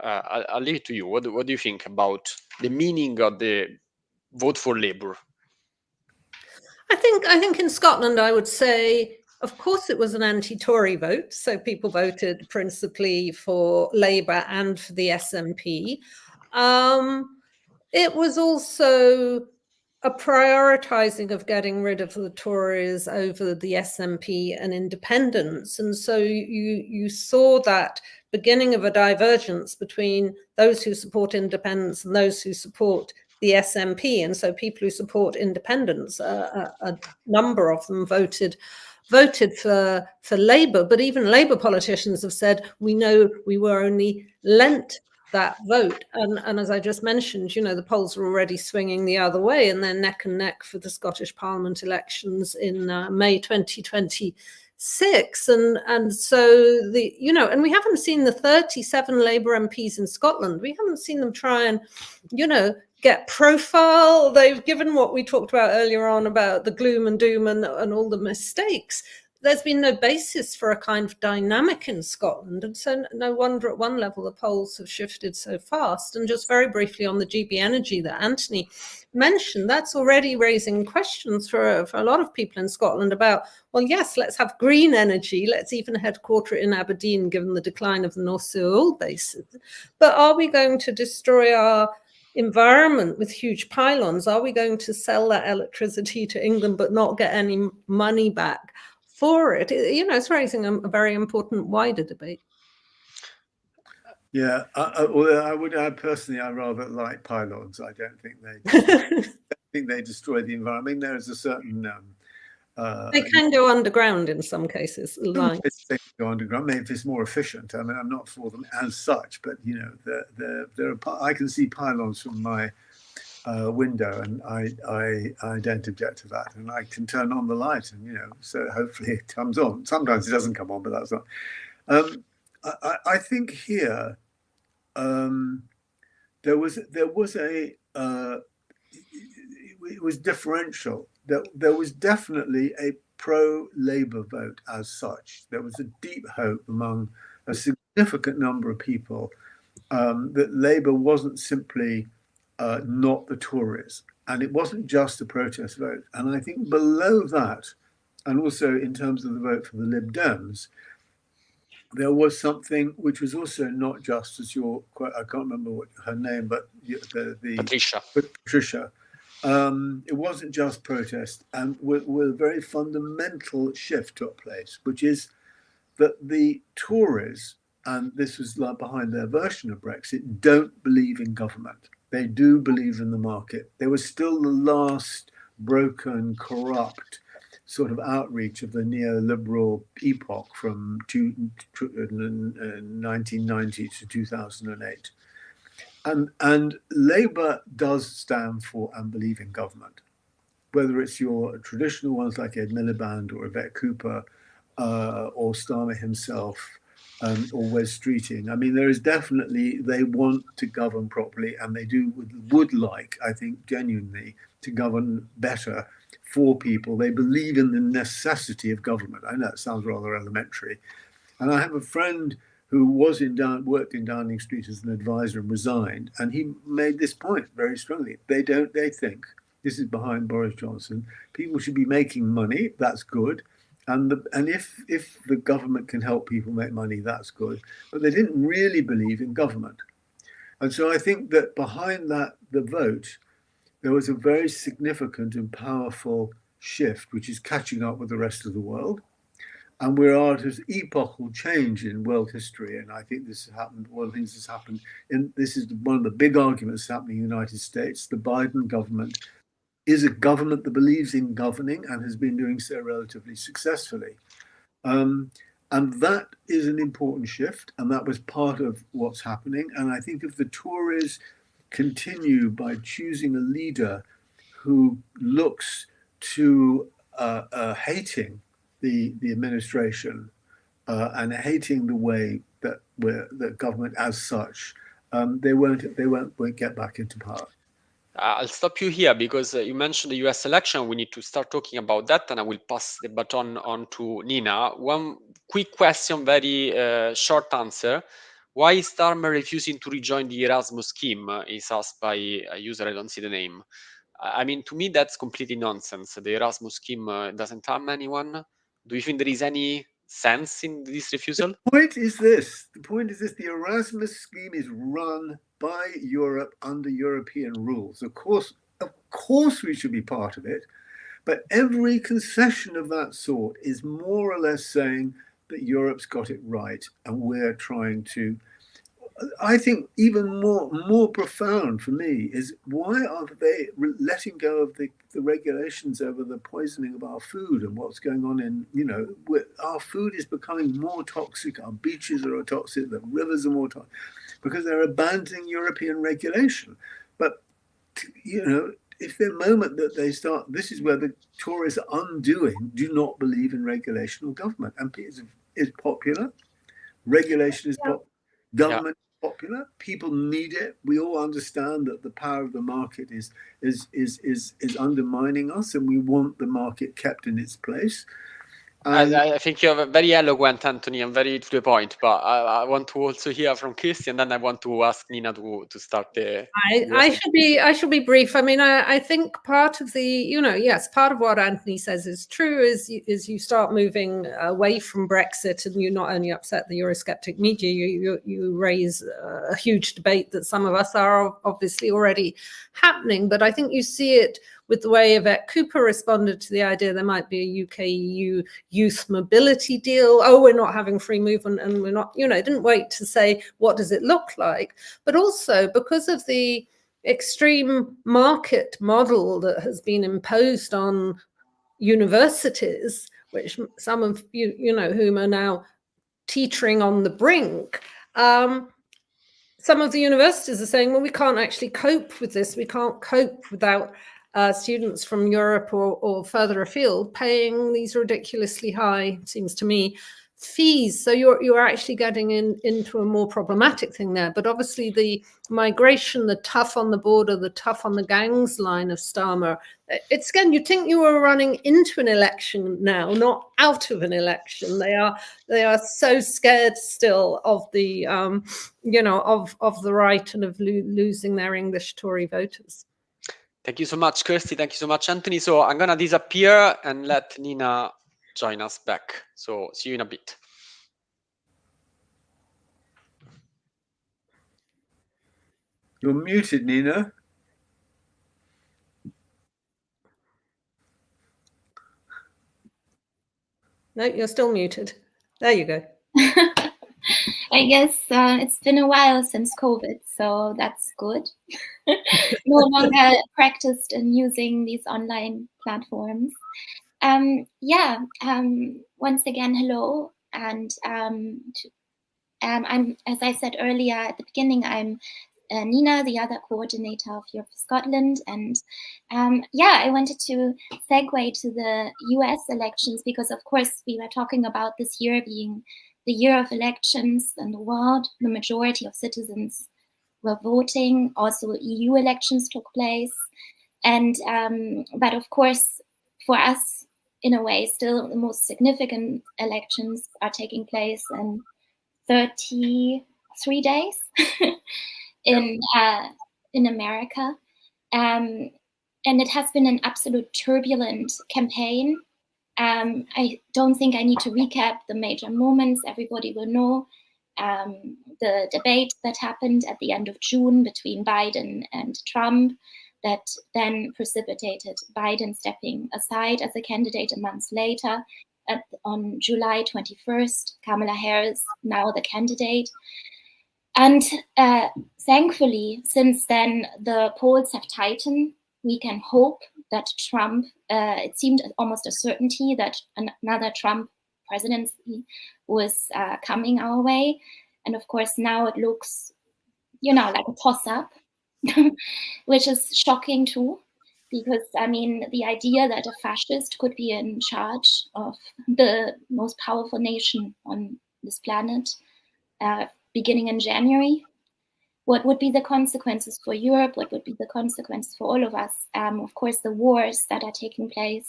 I'll leave it to you. What do you think about the meaning of the vote for Labour? I think in Scotland, I would say, of course, it was an anti-Tory vote. So people voted principally for Labour and for the SNP. It was also a prioritising of getting rid of the Tories over the SNP and independents. And so you saw that beginning of a divergence between those who support independence and those who support the SNP. And so people who support independence, a number of them voted for Labour, but even Labour politicians have said, we know we were only lent that vote. And as I just mentioned, you know, the polls are already swinging the other way, and they're neck and neck for the Scottish Parliament elections in May 2026. And so and we haven't seen the 37 Labour MPs in Scotland. We haven't seen them try and, get profile. They've given what we talked about earlier on about the gloom and doom and all the mistakes. There's been no basis for a kind of dynamic in Scotland. And so no wonder at one level the polls have shifted so fast. And just very briefly on the GB Energy that Anthony mentioned, that's already raising questions for a lot of people in Scotland about, well, yes, let's have green energy. Let's even headquarter it in Aberdeen, given the decline of the North Sea oil bases. But are we going to destroy our environment with huge pylons? Are we going to sell that electricity to England but not get any money back for it? It's raising a very important wider debate. Yeah, I would add personally, I rather like pylons. I don't think they destroy the environment. I mean, there is a certain they can go underground in some cases. They can go underground. Maybe if it's more efficient. I mean, I'm not for them as such, but I can see pylons from my window, and I don't object to that, and I can turn on the light, and so hopefully it comes on. Sometimes it doesn't come on, but that's not. I think here there was it was differential. There was definitely a pro-Labour vote as such. There was a deep hope among a significant number of people that Labour wasn't simply not the Tories, and it wasn't just a protest vote. And I think below that, and also in terms of the vote for the Lib Dems, there was something which was also not just as I can't remember what her name, but Patricia. It wasn't just protest, and with a very fundamental shift took place, which is that the Tories, and this was like behind their version of Brexit, don't believe in government. They do believe in the market. They were still the last broken, corrupt sort of outreach of the neoliberal epoch from 1990 to 2008. And Labour does stand for and believe in government, whether it's your traditional ones like Ed Miliband or Yvette Cooper or Starmer himself or Wes Streeting. I mean, there is definitely, they want to govern properly, and they would like, I think, genuinely to govern better for people. They believe in the necessity of government. I know it sounds rather elementary. And I have a friend who worked in Downing Street as an advisor and resigned, and he made this point very strongly. They think, this is behind Boris Johnson, people should be making money, that's good. And if the government can help people make money, that's good. But they didn't really believe in government. And so I think that behind the vote, there was a very significant and powerful shift, which is catching up with the rest of the world. And we're at an epochal change in world history. And I think this has happened, one of the things that's happened, this is one of the big arguments happening in the United States. The Biden government is a government that believes in governing and has been doing so relatively successfully. And that is an important shift, and that was part of what's happening. And I think if the Tories continue by choosing a leader who looks to hating the administration and hating the way that the government as such, they won't get back into power. I'll stop you here because you mentioned the US election. We need to start talking about that, and I will pass the baton on to Nina. One quick question, very short answer. Why is Starmer refusing to rejoin the Erasmus scheme? Is asked by a user, I don't see the name. I mean, to me, that's completely nonsense. The Erasmus scheme doesn't harm anyone. Do you think there is any sense in this refusal? The point is this. The Erasmus scheme is run by Europe under European rules. Of course, we should be part of it, but every concession of that sort is more or less saying that Europe's got it right, and we're trying to. I think even more profound for me is, why are they letting go of the regulations over the poisoning of our food and what's going on in, our food is becoming more toxic, our beaches are toxic, the rivers are more toxic, because they're abandoning European regulation. But, if the moment that they start, this is where the Tories are undoing, do not believe in regulation or government. And is popular. Regulation is popular. Government is popular. People need it. We all understand that the power of the market is undermining us, and we want the market kept in its place. I think you're very eloquent, Anthony, and very to the point. But I want to also hear from Kirsty, and then I want to ask Nina to start the. I should be brief. I mean, I think part of the, yes, part of what Anthony says is true. Is you start moving away from Brexit, and you not only upset the Eurosceptic media, you raise a huge debate that some of us are obviously already happening. But I think you see it with the way Yvette Cooper responded to the idea there might be a UK-EU youth mobility deal. Oh, we're not having free movement, and we're not, didn't wait to say, what does it look like? But also because of the extreme market model that has been imposed on universities, which some of whom are now teetering on the brink, some of the universities are saying, well, we can't actually cope with this. We can't cope without students from Europe or further afield paying these ridiculously high, it seems to me, fees. So you're actually getting into a more problematic thing there. But obviously the migration, the tough on the border, the tough on the gangs line of Starmer, it's again, you'd think you were running into an election now, not out of an election. They are so scared still of the of the right and of losing their English Tory voters. Thank you so much, Kirsty. Thank you so much, Anthony. So I'm gonna disappear and let Nina join us back. So see you in a bit. You're muted, Nina. No, you're still muted. There you go. I guess it's been a while since COVID, so that's good. No longer practiced in using these online platforms. Once again, hello. And I'm, as I said earlier at the beginning, I'm Nina, the other coordinator of Europe for Scotland. And I wanted to segue to the US elections because, of course, we were talking about this year being the year of elections in the world. The majority of citizens were voting. Also, EU elections took place. And but of course, for us, in a way, still the most significant elections are taking place in 33 days in America. And it has been an absolute turbulent campaign. I don't think I need to recap the major moments. Everybody will know the debate that happened at the end of June between Biden and Trump that then precipitated Biden stepping aside as a candidate a month later. On July 21st, Kamala Harris, now the candidate. And thankfully, since then, the polls have tightened. We can hope that Trump, it seemed almost a certainty that another Trump presidency was coming our way. And of course, now it looks, like a toss-up, which is shocking too, because, I mean, the idea that a fascist could be in charge of the most powerful nation on this planet beginning in January, what would be the consequences for Europe? What would be the consequences for all of us? Of course, the wars that are taking place.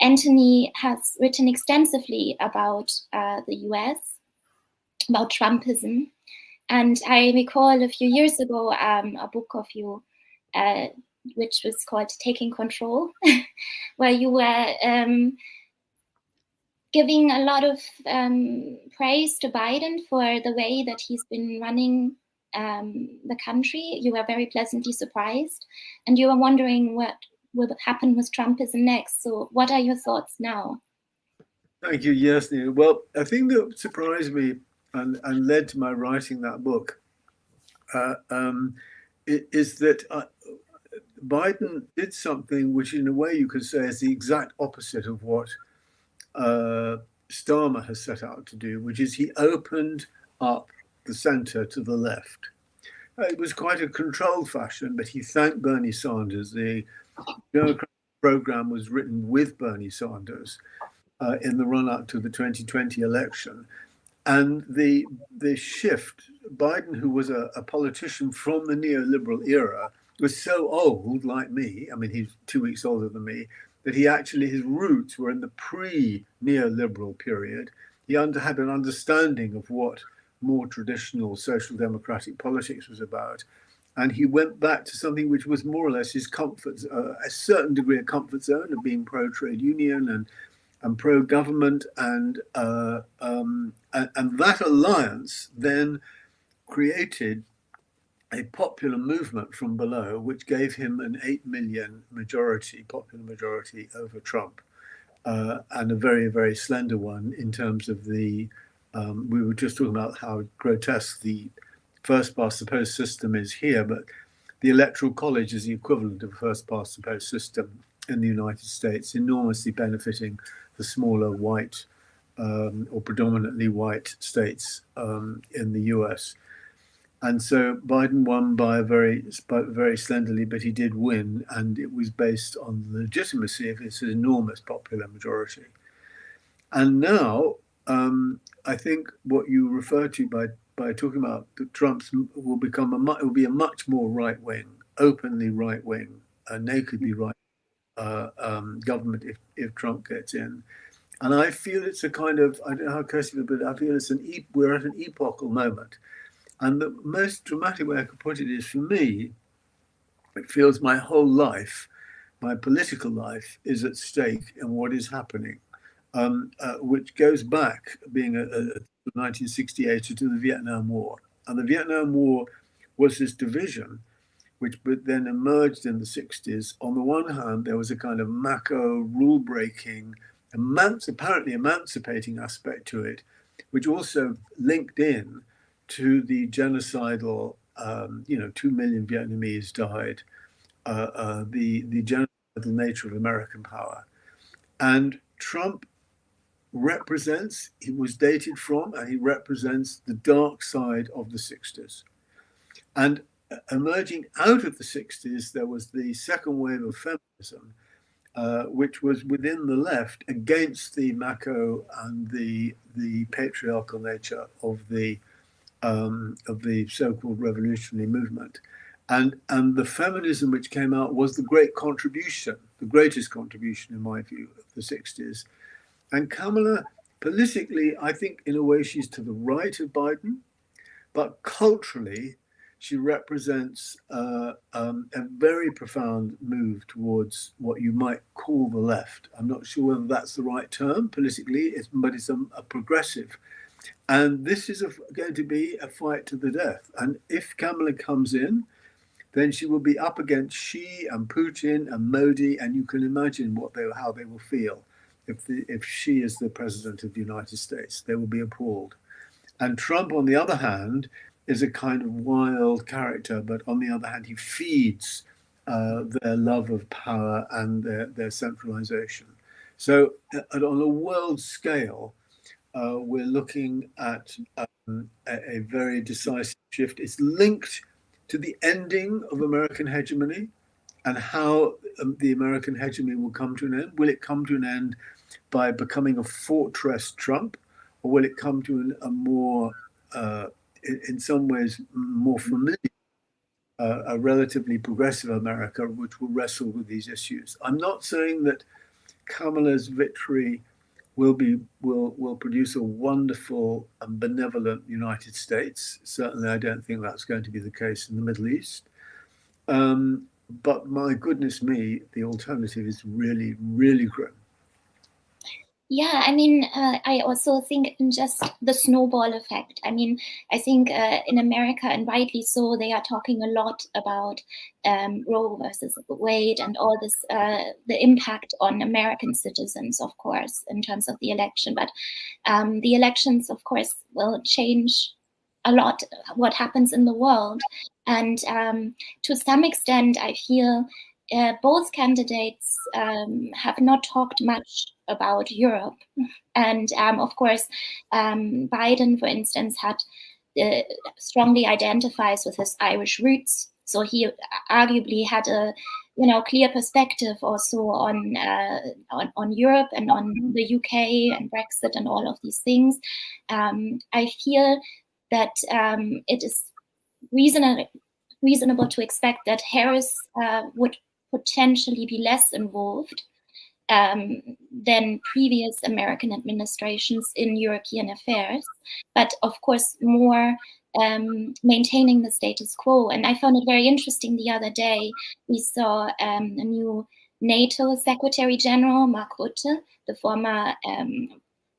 Anthony has written extensively about the US, about Trumpism. And I recall a few years ago a book of you, which was called Taking Control, where you were giving a lot of praise to Biden for the way that he's been running the country. You were very pleasantly surprised, and you were wondering what will happen with Trumpism next. So what are your thoughts now? Thank you. Yes, Nina. Well, a thing that surprised me and led to my writing that book is that Biden did something which, in a way, you could say is the exact opposite of what Starmer has set out to do, which is he opened up the center to the left. It was quite a controlled fashion, but he thanked Bernie Sanders. The Democratic program was written with Bernie Sanders in the run-up to the 2020 election. And the shift, Biden, who was a politician from the neoliberal era, was so old, like me, I mean, he's 2 weeks older than me, that he actually, his roots were in the pre-neoliberal period. He had an understanding of what more traditional social democratic politics was about. And he went back to something which was more or less his comfort, a certain degree of comfort zone of being pro-trade union and pro-government, and that alliance then created a popular movement from below, which gave him an 8 million popular majority over Trump, and a very, very slender one in terms of the, we were just talking about how grotesque the first past the post system is here, but the Electoral College is the equivalent of a first past the post system in the United States, enormously benefiting the smaller white or predominantly white states in the US. And so Biden won by very slenderly, but he did win, and it was based on the legitimacy of his enormous popular majority. And now, I think what you refer to by talking about Trump's will be a much more right wing, openly right wing, nakedly right government if Trump gets in. And I feel it's a kind of, I don't know how Kirsty would, but I feel we're at an epochal moment. And the most dramatic way I could put it is, for me, it feels my whole life, my political life, is at stake in what is happening, which goes back, being 1968 to the Vietnam War. And the Vietnam War was this division, which then emerged in the 60s. On the one hand, there was a kind of macho, rule-breaking, apparently emancipating aspect to it, which also linked in to the genocidal, 2 million Vietnamese died, the genocidal nature of American power. And Trump he was dated from, and he represents the dark side of the 60s. And emerging out of the 60s, there was the second wave of feminism, which was within the left against the macho and the patriarchal nature of the so-called revolutionary movement. And the feminism which came out was the greatest contribution, in my view, of the 60s. And Kamala, politically, I think in a way she's to the right of Biden, but culturally, she represents a very profound move towards what you might call the left. I'm not sure whether that's the right term politically, but it's a progressive. And this is going to be a fight to the death. And if Kamala comes in, then she will be up against Xi and Putin and Modi, and you can imagine how they will feel if Xi is the president of the United States. They will be appalled. And Trump, on the other hand, is a kind of wild character, but on the other hand, he feeds their love of power and their centralization. So on a world scale, we're looking at a very decisive shift. It's linked to the ending of American hegemony and how the American hegemony will come to an end. Will it come to an end by becoming a fortress Trump, or will it come to a more, in some ways, more familiar, a relatively progressive America, which will wrestle with these issues? I'm not saying that Kamala's victory will produce a wonderful and benevolent United States. Certainly, I don't think that's going to be the case in the Middle East. But my goodness me, the alternative is really, really grim. Yeah, I mean, I also think in just the snowball effect. I mean, I think in America, and rightly so, they are talking a lot about Roe versus Wade and all this, the impact on American citizens, of course, in terms of the election. But the elections, of course, will change a lot what happens in the world. And to some extent, I feel both candidates have not talked much about Europe. And of course, Biden, for instance, had strongly identifies with his Irish roots. So he arguably had a clear perspective also on Europe and on the UK and Brexit and all of these things. I feel that it is reasonable to expect that Harris would potentially be less involved than previous American administrations in European affairs, but of course more maintaining the status quo. And I found it very interesting the other day, we saw a new NATO Secretary General, Mark Rutte, the former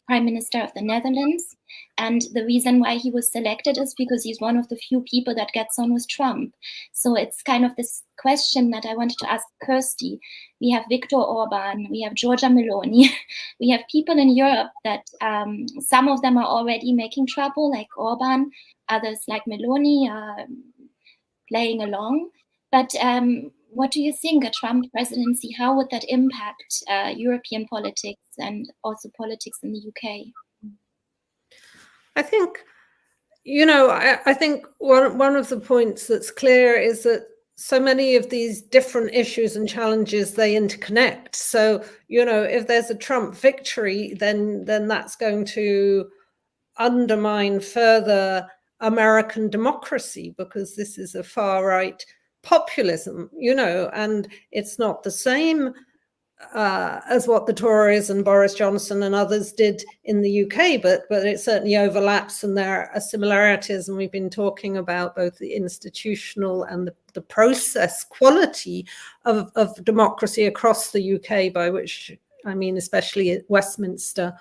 Prime Minister of the Netherlands. And the reason why he was selected is because he's one of the few people that gets on with Trump. So it's kind of this question that I wanted to ask Kirsty. We have Viktor Orban, we have Giorgia Meloni, we have people in Europe that some of them are already making trouble, like Orban, others like Meloni are playing along. But what do you think, a Trump presidency, how would that impact European politics and also politics in the UK? I think, I think one of the points that's clear is that so many of these different issues and challenges, they interconnect. So, if there's a Trump victory, then that's going to undermine further American democracy, because this is a far-right populism, and it's not the same as what the Tories and Boris Johnson and others did in the UK, but it certainly overlaps, and there are similarities. And we've been talking about both the institutional and the process quality of democracy across the UK, by which I mean especially at Westminster,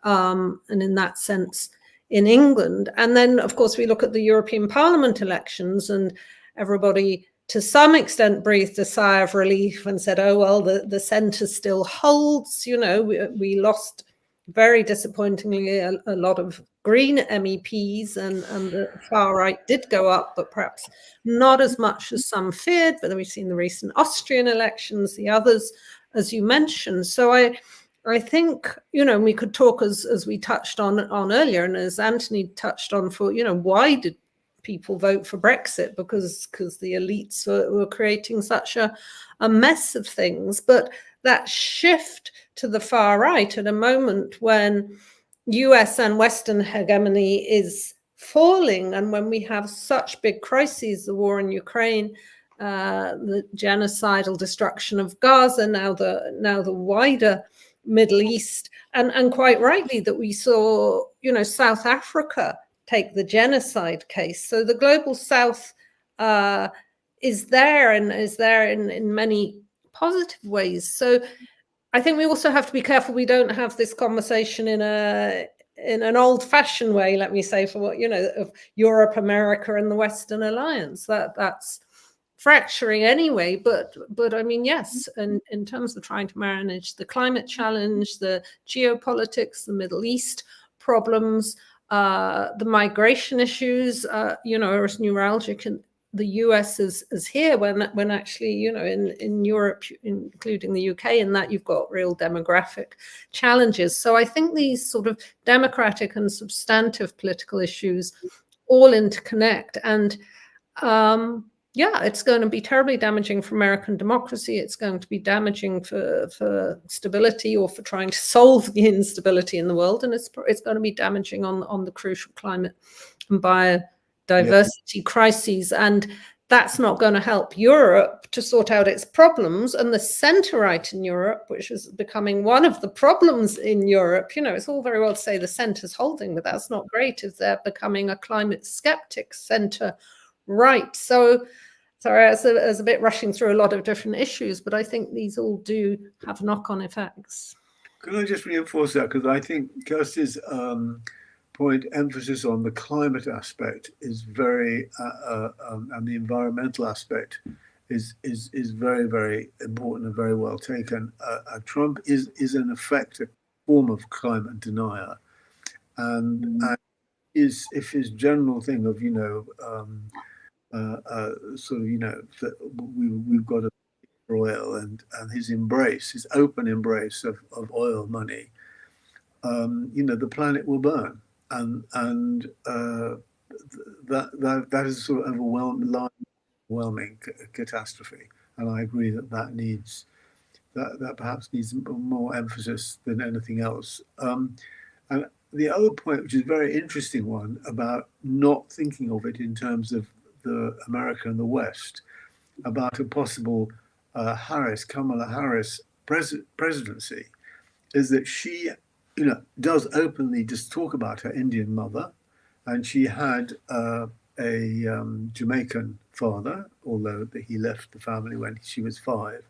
and in that sense in England. And then, of course, we look at the European Parliament elections, and everybody to some extent breathed a sigh of relief and said, oh, well, the centre still holds. We lost very disappointingly a lot of Green MEPs, and the far right did go up, but perhaps not as much as some feared. But then we've seen the recent Austrian elections, the others, as you mentioned. So I think, we could talk, as we touched on earlier, and as Anthony touched on, for, why did people vote for Brexit? Because the elites were creating such a mess of things. But that shift to the far right at a moment when US and Western hegemony is falling, and when we have such big crises, the war in Ukraine, the genocidal destruction of Gaza, now the wider Middle East, and quite rightly that we saw, South Africa take the genocide case. So the global South is there, and is there in many positive ways. So I think we also have to be careful we don't have this conversation in an old-fashioned way, let me say, for what, of Europe, America, and the Western alliance. That's fracturing anyway. But I mean, yes, and in terms of trying to manage the climate challenge, the geopolitics, the Middle East problems, the migration issues, are as neuralgic the US is here when actually, you know, in Europe, including the UK, in that you've got real demographic challenges. So I think these sort of democratic and substantive political issues all interconnect. And yeah, it's going to be terribly damaging for American democracy. It's going to be damaging for stability, or for trying to solve the instability in the world. And it's going to be damaging on the crucial climate and biodiversity crises. And that's not going to help Europe to sort out its problems. And the centre-right in Europe, which is becoming one of the problems in Europe, you know, it's all very well to say the centre's holding, but that's not great if they're becoming a climate skeptic centre-right. So sorry, I was a bit rushing through a lot of different issues, but I think these all do have knock-on effects. Can I just reinforce that? Because I think Kirsty's point, emphasis on the climate aspect is very, and the environmental aspect is very, very important and very well taken. Trump is in effect a form of climate denier, and if his general thing of, you know, sort of, you know, that we've got to oil, and his embrace, his open embrace of oil money, you know, the planet will burn, and that is sort of overwhelming catastrophe. And I agree that needs that perhaps needs more emphasis than anything else. And the other point, which is a very interesting one, about not thinking of it in terms of the America and the West, about a possible Kamala Harris presidency, is that she, you know, does openly just talk about her Indian mother, and she had a Jamaican father, although he left the family when she was 5.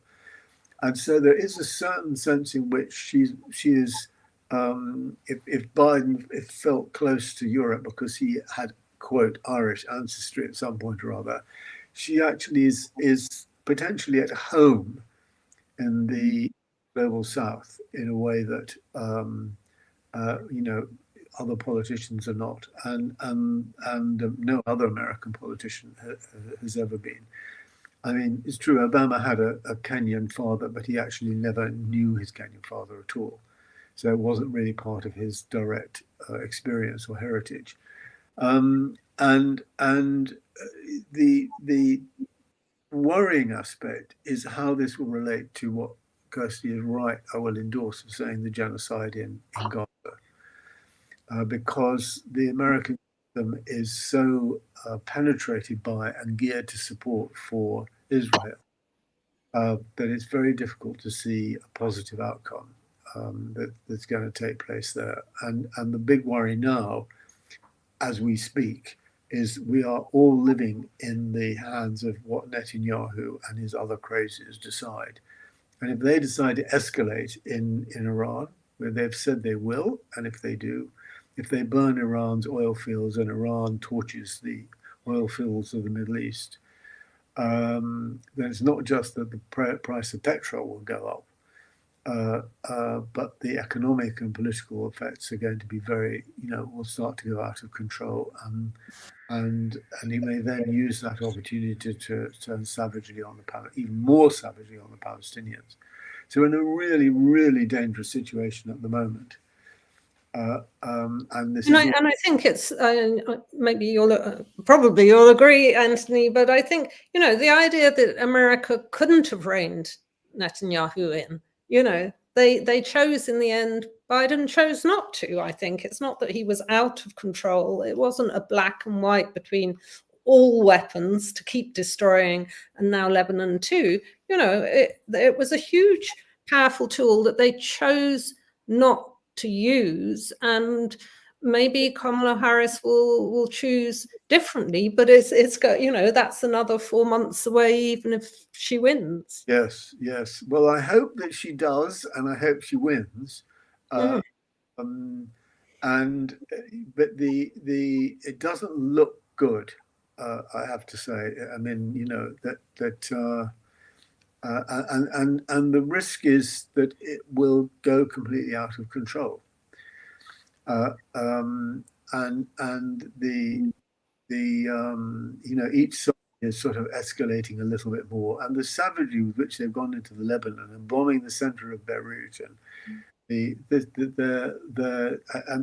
And so there is a certain sense in which she is, if Biden felt close to Europe because he had, quote, Irish ancestry at some point or other, she actually is potentially at home in the global South in a way that you know, other politicians are not, and no other American politician has ever been. I mean, it's true, Obama had a Kenyan father, but he actually never knew his Kenyan father at all. So it wasn't really part of his direct experience or heritage. And the worrying aspect is how this will relate to what Kirsty is right, I will endorse, of saying the genocide in Gaza. Because the American system is so penetrated by and geared to support for Israel that it's very difficult to see a positive outcome that's going to take place there. And the big worry now, as we speak, is we are all living in the hands of what Netanyahu and his other crazies decide. And if they decide to escalate in Iran, where they've said they will, and if they do, if they burn Iran's oil fields and Iran torches the oil fields of the Middle East, then it's not just that the price of petrol will go up, but the economic and political effects are going to be very, you know, will start to go out of control. And he may then use that opportunity to turn savagely on even more savagely on the Palestinians. So we're in a really, really dangerous situation at the moment. And this I think it's maybe probably you'll agree, Anthony, but I think, you know, the idea that America couldn't have reined Netanyahu in, you know, they chose in the end. Biden chose not to. I think it's not that he was out of control. It wasn't a black and white between all weapons to keep destroying and now Lebanon too. You know, it was a huge, powerful tool that they chose not to use, and maybe Kamala Harris will choose differently, but it's got, you know, that's another 4 months away, even if she wins. Yes. Well, I hope that she does, and I hope she wins. But it doesn't look good, I have to say. I mean, you know, and the risk is that it will go completely out of control. And the you know, each side is sort of escalating a little bit more, and the savagery with which they've gone into the Lebanon and bombing the center of Beirut, and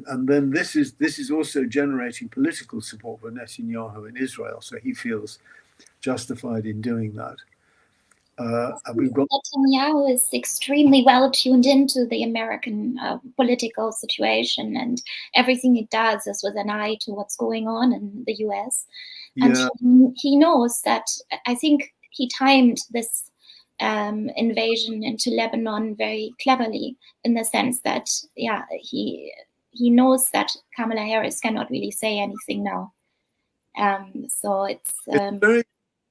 and then this is also generating political support for Netanyahu in Israel, so he feels justified in doing that. We've got Netanyahu is extremely well tuned into the American political situation, and everything he does is with an eye to what's going on in the US. yeah. And he knows that, I think he timed this invasion into Lebanon very cleverly, in the sense that, yeah, he knows that Kamala Harris cannot really say anything now. So it's a very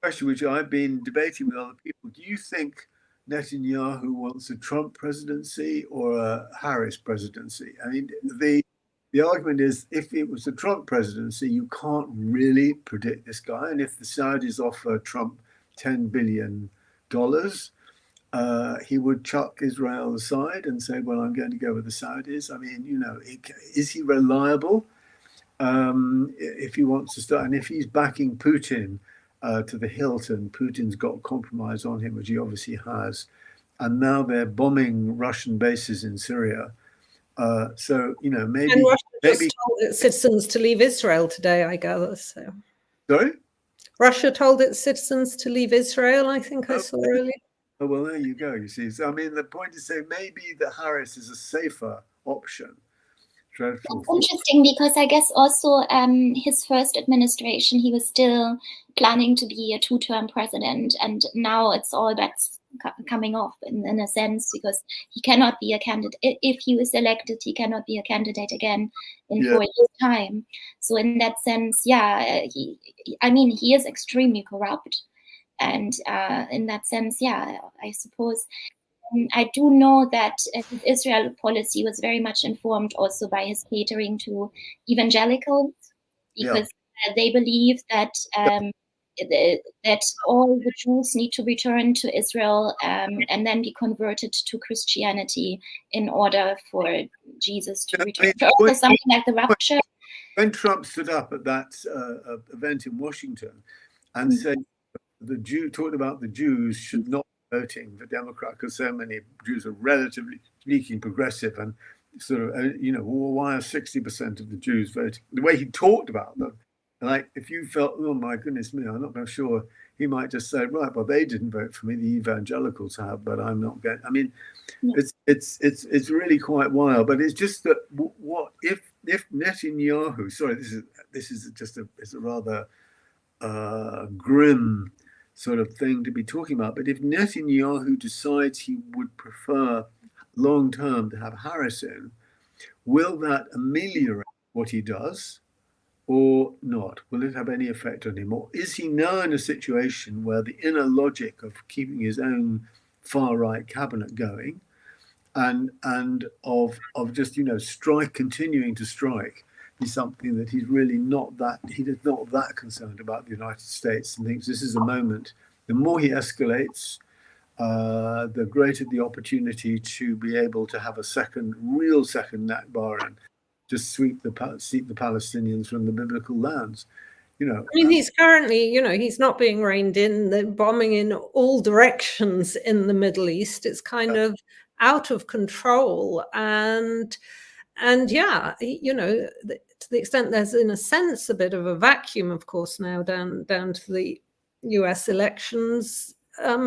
question which I've been debating with other people. Do you think Netanyahu wants a Trump presidency or a Harris presidency? I mean, the argument is, if it was a Trump presidency, you can't really predict this guy. And if the Saudis offer Trump $10 billion, he would chuck Israel aside and say, well, I'm going to go with the Saudis. I mean, you know, is he reliable if he wants to start? And if he's backing Putin to the hilt, and Putin's got compromise on him, which he obviously has, and now they're bombing Russian bases in Syria. So, you know, maybe... And Russia just told its citizens to leave Israel today, I gather. So. Sorry? Russia told its citizens to leave Israel, I think I saw earlier. Oh, well, there you go, you see. So, I mean, the point is, say maybe that Harris is a safer option. Dreadful. That's interesting, because I guess also his first administration, he was still planning to be a two-term president, and now it's all that's coming off in a sense, because he cannot be a candidate. If he is elected, he cannot be a candidate again in 4 years' time. So in that sense, yeah, he is extremely corrupt. And in that sense, yeah, I suppose. I do know that his Israel policy was very much informed also by his catering to evangelicals, because they believe that that all the Jews need to return to Israel and then be converted to Christianity in order for Jesus to return. So something like the rapture. When Trump stood up at that event in Washington and said talked about the Jews should not be voting for Democrat, because so many Jews are, relatively speaking, progressive, and sort of, you know, well, why are 60% of the Jews voting? The way he talked about them, like, if you felt, oh my goodness me, I'm not sure, he might just say, right, well, they didn't vote for me, the evangelicals have, but I'm not going. I mean, it's really quite wild. But it's just that what if Netanyahu? Sorry, this is just it's a rather grim sort of thing to be talking about. But if Netanyahu decides he would prefer long term to have Harris in, will that ameliorate what he does or not? Will it have any effect on him? Or is he now in a situation where the inner logic of keeping his own far right cabinet going and of just, you know, continuing to strike is something that he's really not that concerned about the United States, and thinks this is a moment, the more he escalates, the greater the opportunity to be able to have a real second Nakba and just sweep the Palestinians from the biblical lands. You know, I mean, he's currently, you know, he's not being reined in. They're bombing in all directions in the Middle East. It's kind of out of control, and yeah, you know, to the extent there's, in a sense, a bit of a vacuum, of course, now down to the US elections.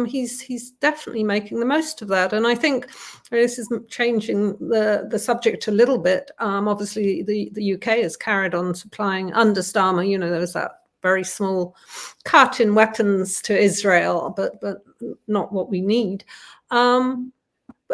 He's definitely making the most of that, and I think this is changing the subject a little bit. Obviously, the UK has carried on supplying under Starmer. You know, there was that very small cut in weapons to Israel, but not what we need.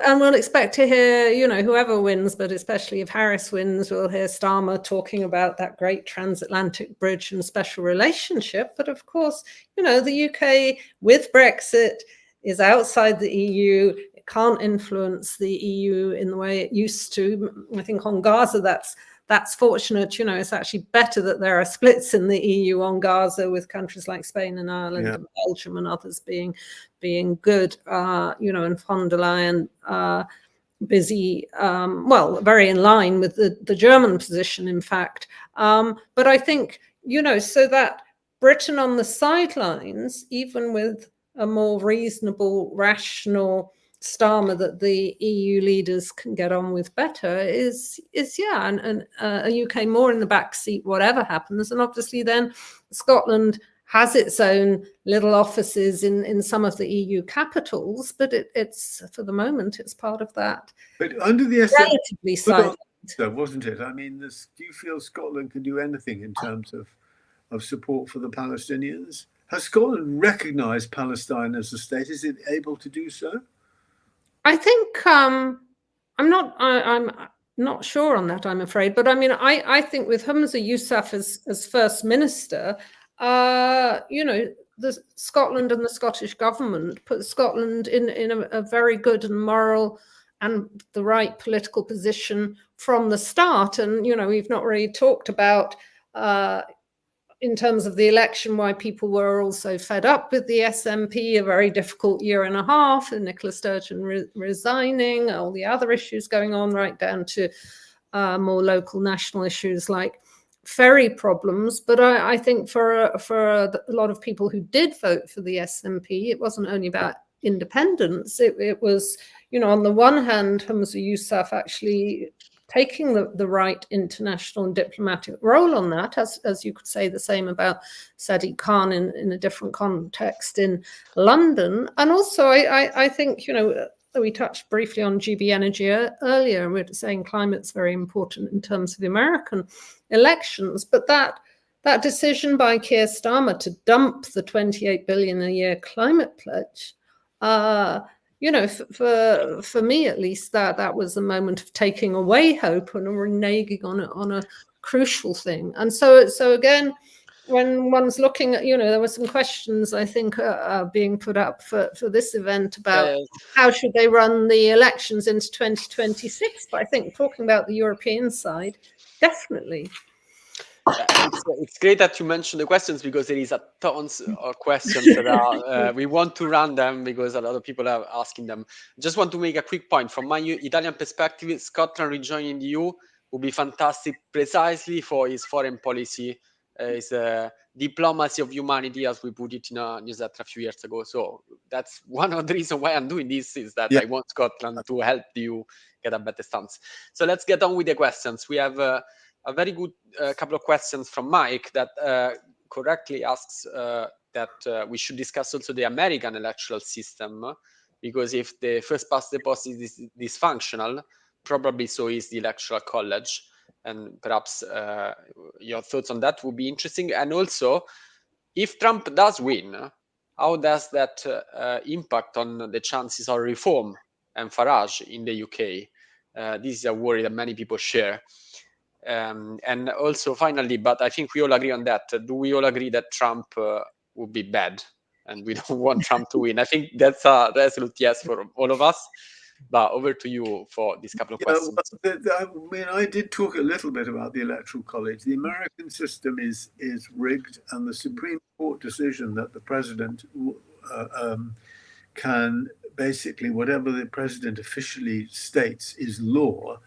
And we'll expect to hear, you know, whoever wins, but especially if Harris wins, we'll hear Starmer talking about that great transatlantic bridge and special relationship. But of course, you know, the UK with Brexit is outside the EU. It can't influence the EU in the way it used to. I think on Gaza, that's fortunate. You know, it's actually better that there are splits in the EU on Gaza, with countries like Spain and Ireland and Belgium and others being good, you know, and von der Leyen busy, well, very in line with the German position, in fact. But I think, you know, so that Britain on the sidelines, even with a more reasonable, rational Starmer that the EU leaders can get on with better, is and a UK more in the back seat, whatever happens. And obviously then Scotland has its own little offices in some of the EU capitals, but it's for the moment, it's part of that. But under the relatively silent, wasn't it? I mean, do you feel Scotland can do anything in terms of support for the Palestinians? Has Scotland recognised Palestine as a state? Is it able to do so? I think I'm not sure on that, I'm afraid. But I mean, I think with Humza Yousaf as First Minister, the Scotland and the Scottish government put Scotland in a very good and moral and the right political position from the start. And, we've not really talked about, in terms of the election, why people were also fed up with the SNP, a very difficult year and a half, and Nicola Sturgeon resigning, all the other issues going on, right down to more local national issues like ferry problems. But I think for a lot of people who did vote for the SNP, it wasn't only about independence. It was, on the one hand, Humza Yousaf actually taking the right international and diplomatic role on that, as you could say the same about Sadiq Khan in a different context in London. And also, I think, we touched briefly on GB Energy earlier, and we were saying climate's very important in terms of the American elections. But that decision by Keir Starmer to dump the 28 billion a year climate pledge, for me at least, that was a moment of taking away hope and reneging on a crucial thing. And so again, when one's looking at, there were some questions I think being put up for this event about how should they run the elections into 2026. But I think talking about the European side, definitely. It's great that you mentioned the questions, because there is a tons of questions that are, we want to run them because a lot of people are asking them. Just want to make a quick point. From my Italian perspective, Scotland rejoining the EU would be fantastic precisely for its foreign policy, its diplomacy of humanity, as we put it in a newsletter a few years ago. So that's one of the reasons why I'm doing this, is that I want Scotland to help the EU get a better stance. So let's get on with the questions. We have a very good couple of questions from Mike that correctly asks that we should discuss also the American electoral system, because if the first past the post is dysfunctional, probably so is the electoral college. And perhaps your thoughts on that would be interesting. And also, if Trump does win, how does that impact on the chances of reform and Farage in the UK? This is a worry that many people share. And also, finally, but I think we all agree on that. Do we all agree that Trump would be bad and we don't want Trump to win? I think that's a resolute yes for all of us. But over to you for this couple of questions. I did talk a little bit about the Electoral College. The American system is rigged, and the Supreme Court decision that the president can basically, whatever the president officially states is law,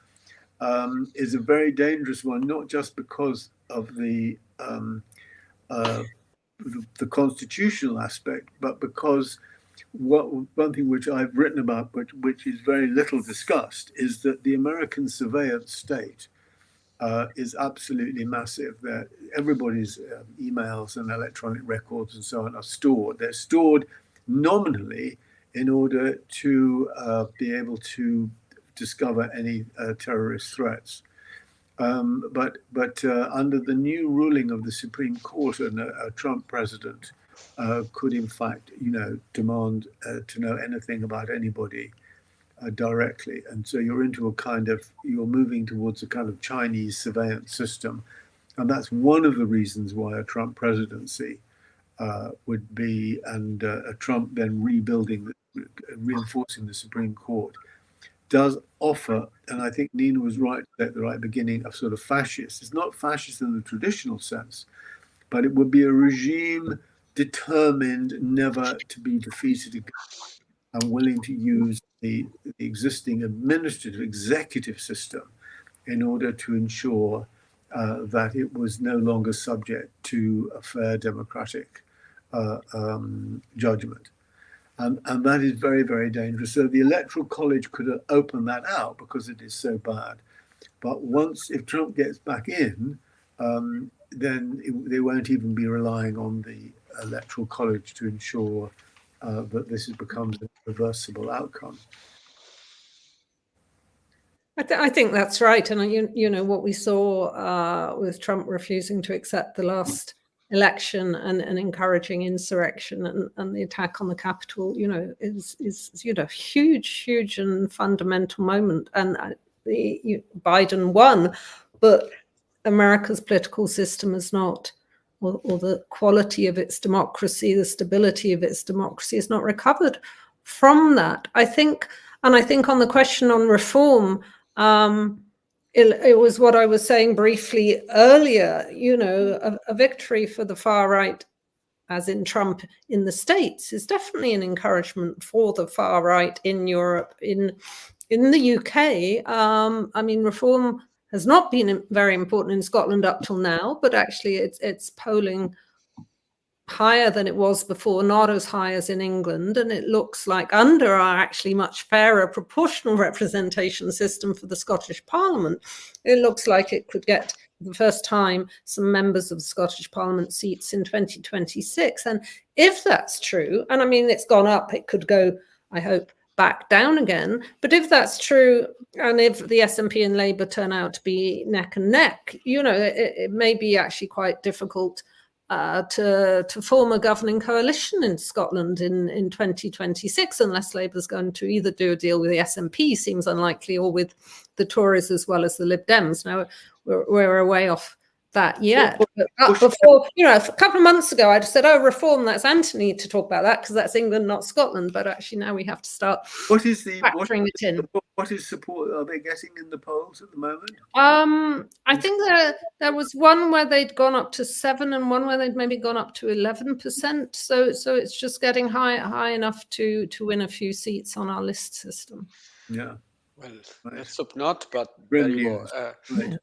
is a very dangerous one, not just because of the constitutional aspect, but because one thing which I've written about, which is very little discussed, is that the American surveillance state is absolutely massive. That everybody's emails and electronic records and so on are stored. They're stored nominally in order to be able to discover any terrorist threats. But under the new ruling of the Supreme Court, a Trump president could in fact, demand to know anything about anybody directly. And so you're moving towards a kind of Chinese surveillance system. And that's one of the reasons why a Trump presidency would be, and a Trump then reinforcing the Supreme Court, does offer, and I think Nina was right at the right beginning, of sort of fascist. It's not fascist in the traditional sense, but it would be a regime determined never to be defeated again, and willing to use the existing administrative executive system in order to ensure that it was no longer subject to a fair democratic judgment. And that is very, very dangerous. So the Electoral College could open that out because it is so bad. But if Trump gets back in, then they won't even be relying on the Electoral College to ensure that this becomes a reversible outcome. I think that's right. And you know what we saw with Trump refusing to accept the last election and encouraging insurrection and the attack on the Capitol, you know, is huge and fundamental moment. And Biden won, but America's political system is not, or the quality of its democracy, the stability of its democracy is not recovered from that. I think on the question on reform, it was what I was saying briefly earlier, you know, a victory for the far right, as in Trump in the States, is definitely an encouragement for the far right in Europe. In the UK, I mean, reform has not been very important in Scotland up till now, but actually it's polling higher than it was before, not as high as in England. And it looks like under our actually much fairer proportional representation system for the Scottish Parliament, it looks like it could get for the first time some members of the Scottish Parliament seats in 2026. And if that's true, and I mean, it's gone up, it could go, I hope, back down again. But if that's true, and if the SNP and Labour turn out to be neck and neck, you know, it may be actually quite difficult to form a governing coalition in Scotland in 2026, unless Labour's going to either do a deal with the SNP, seems unlikely, or with the Tories as well as the Lib Dems. Now, we're a way off that yet. But before, you know, a couple of months ago, I just said, oh, reform, that's Anthony to talk about that, because that's England, not Scotland. But actually now we have to start factoring it in. What is support are they getting in the polls at the moment? I think there was one where they'd gone up to 7 and one where they'd maybe gone up to 11%. So it's just getting high enough to win a few seats on our list system. Yeah. Well, let's hope not, but there you go. Right.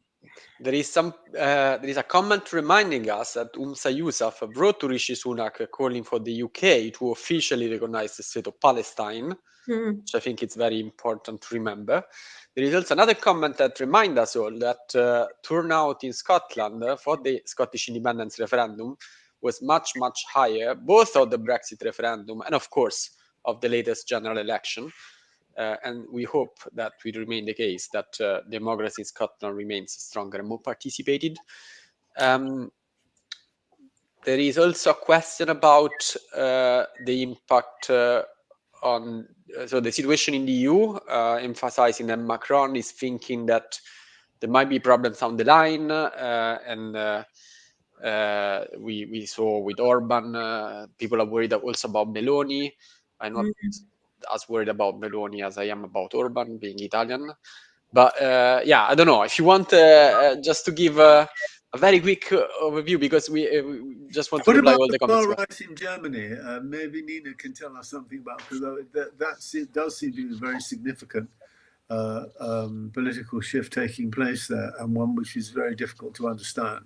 There is a comment reminding us that Umsa Yousaf wrote to Rishi Sunak calling for the UK to officially recognize the state of Palestine, which I think it's very important to remember. There is also another comment that reminds us all that turnout in Scotland for the Scottish independence referendum was much, much higher, both of the Brexit referendum and, of course, of the latest general election. And we hope that will remain the case, that democracy in Scotland remains stronger and more participated. There is also a question about the impact on the situation in the EU, emphasizing that Macron is thinking that there might be problems down the line, and we saw with Orban, people are worried also about Meloni. I'm not as worried about Meloni as I am about Orban, being Italian. But yeah, I don't know. If you want just to give a very quick overview, because we just want to reply all the comments. What about the far right in Germany? Maybe Nina can tell us something about, because that does seem to be a very significant political shift taking place there, and one which is very difficult to understand.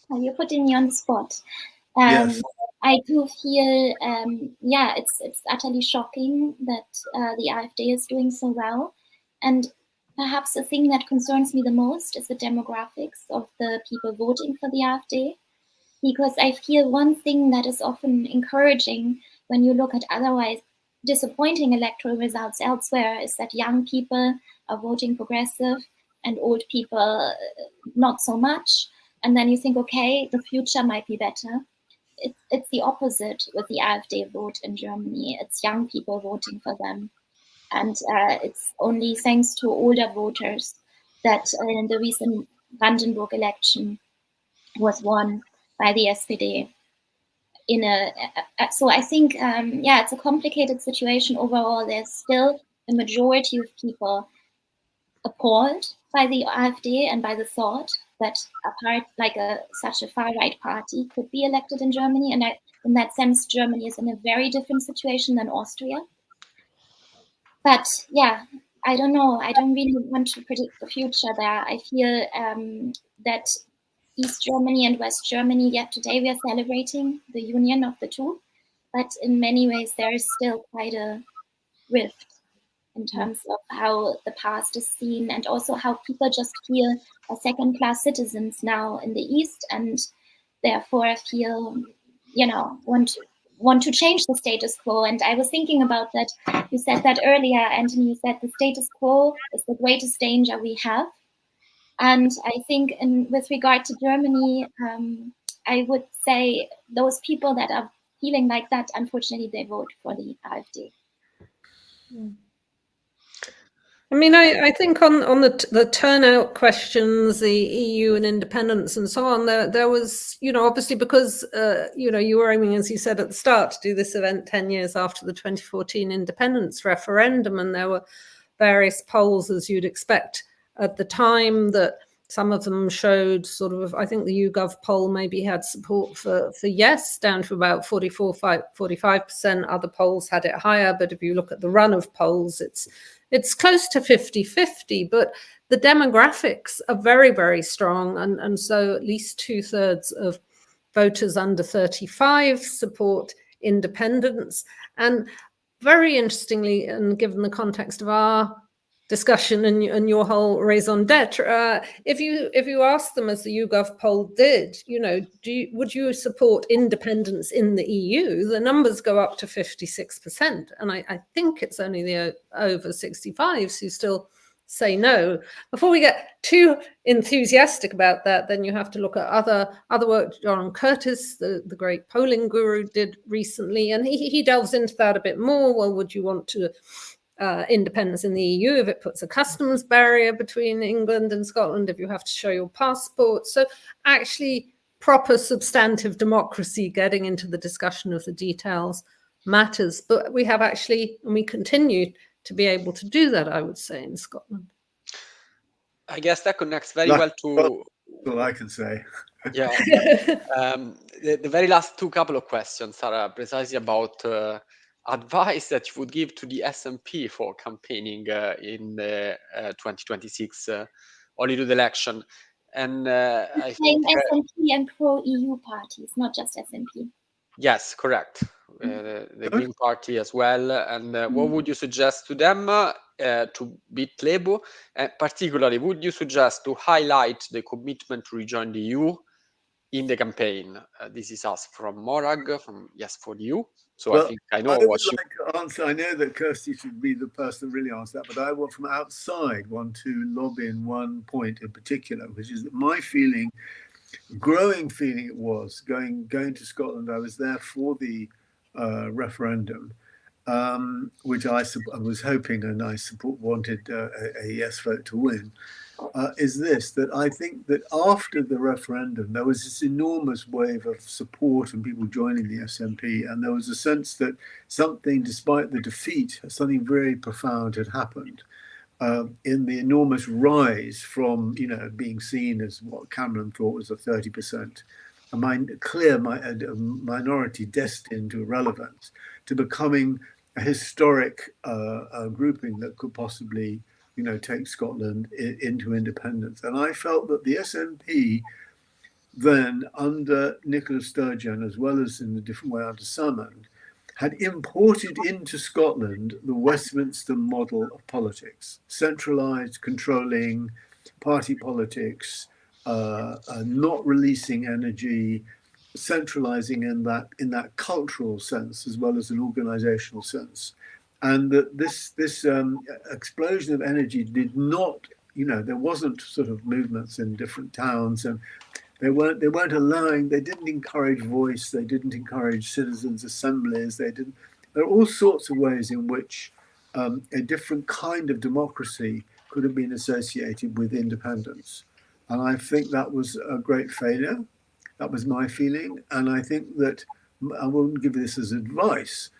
You're putting me on the spot. Yes. I do feel, it's utterly shocking that the AfD is doing so well. And perhaps the thing that concerns me the most is the demographics of the people voting for the AfD. Because I feel one thing that is often encouraging when you look at otherwise disappointing electoral results elsewhere is that young people are voting progressive and old people not so much. And then you think, okay, the future might be better. It's the opposite with the AfD vote in Germany. It's young people voting for them. And it's only thanks to older voters that in the recent Brandenburg election was won by the SPD. So I think, it's a complicated situation overall. There's still a majority of people appalled by the AfD and by the thought that such a far-right party could be elected in Germany. And in that sense, Germany is in a very different situation than Austria. But yeah, I don't know. I don't really want to predict the future there. I feel that East Germany and West Germany, yet today we are celebrating the union of the two, but in many ways there is still quite a rift in terms of how the past is seen, and also how people just feel as second-class citizens now in the East, and therefore feel, want to change the status quo. And I was thinking about that. You said that earlier, Anthony. You said the status quo is the greatest danger we have. And I think with regard to Germany, I would say those people that are feeling like that, unfortunately, they vote for the AfD. I mean, I think on the turnout questions, the EU and independence and so on, there was, obviously because, you were aiming, as you said at the start, to do this event 10 years after the 2014 independence referendum, and there were various polls, as you'd expect at the time, that some of them showed sort of, I think the YouGov poll maybe had support for yes, down to about 45%. Other polls had it higher, but if you look at the run of polls, it's close to 50-50, but the demographics are very, very strong. And so at least 2/3 of voters under 35 support independence. And very interestingly, and given the context of our discussion and your whole raison d'etre, if you ask them, as the YouGov poll did, would you support independence in the EU? The numbers go up to 56%, and I think it's only the over 65s who still say no. Before we get too enthusiastic about that, then you have to look at other work John Curtis, the great polling guru, did recently, and he delves into that a bit more. Well, would you want to independence in the EU if it puts a customs barrier between England and Scotland, if you have to show your passport? So actually proper substantive democracy, getting into the discussion of the details, matters. But we have actually, and we continue to be able to do that, I would say, in Scotland. I guess that connects very well to... All I can say. Yeah. The very last couple of questions are precisely about advice that you would give to the SNP for campaigning in 2026, only to the election. And I think SNP and pro-EU parties, not just SNP. Yes, correct. The Green Party as well. And what would you suggest to them to beat Labour? And particularly, would you suggest to highlight the commitment to rejoin the EU in the campaign? This is us from Morag, from Yes for the EU. So well, I think I know what you... like to answer. I know that Kirsty should be the person to really answer that, but I want from outside to lobby in one point in particular, which is that my feeling, growing feeling it was, going to Scotland, I was there for the referendum, which I was hoping and I wanted a yes vote to win, is this, that I think that after the referendum, there was this enormous wave of support and people joining the SNP, and there was a sense that something, despite the defeat, something very profound had happened. In the enormous rise from, being seen as what Cameron thought was a 30%, clear minority destined to irrelevance, to becoming a historic grouping that could possibly, take Scotland into independence. And I felt that the SNP then, under Nicola Sturgeon, as well as in a different way under Salmond, had imported into Scotland the Westminster model of politics, centralised, controlling, party politics, not releasing energy, centralising in that cultural sense as well as an organisational sense, and that this explosion of energy did not, there wasn't sort of movements in different towns, and they weren't allowing, they didn't encourage voice, they didn't encourage citizens' assemblies, there are all sorts of ways in which a different kind of democracy could have been associated with independence. And I think that was a great failure. That was my feeling. And I think that, I wouldn't give this as advice.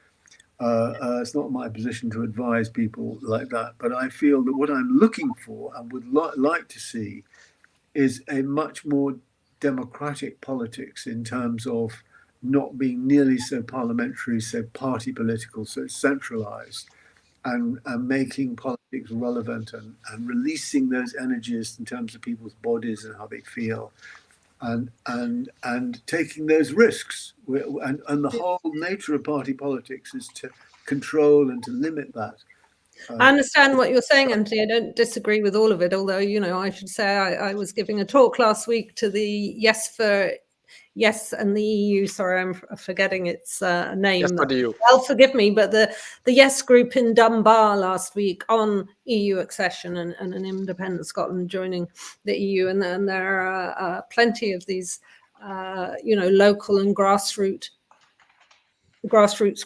It's not my position to advise people like that, but I feel that what I'm looking for and would like to see is a much more democratic politics in terms of not being nearly so parliamentary, so party political, so centralized, and making politics relevant and releasing those energies in terms of people's bodies and how they feel, and taking those risks. And the whole nature of party politics is to control and to limit that. I understand what you're saying, Anthony. I don't disagree with all of it, although, you know, I should say I was giving a talk last week to the Yes and the EU. Sorry, I'm forgetting its name. Yes for the EU. Well, forgive me, but the Yes group in Dunbar last week on EU accession and an independent Scotland joining the EU. And there are plenty of these, you know, local and grassroots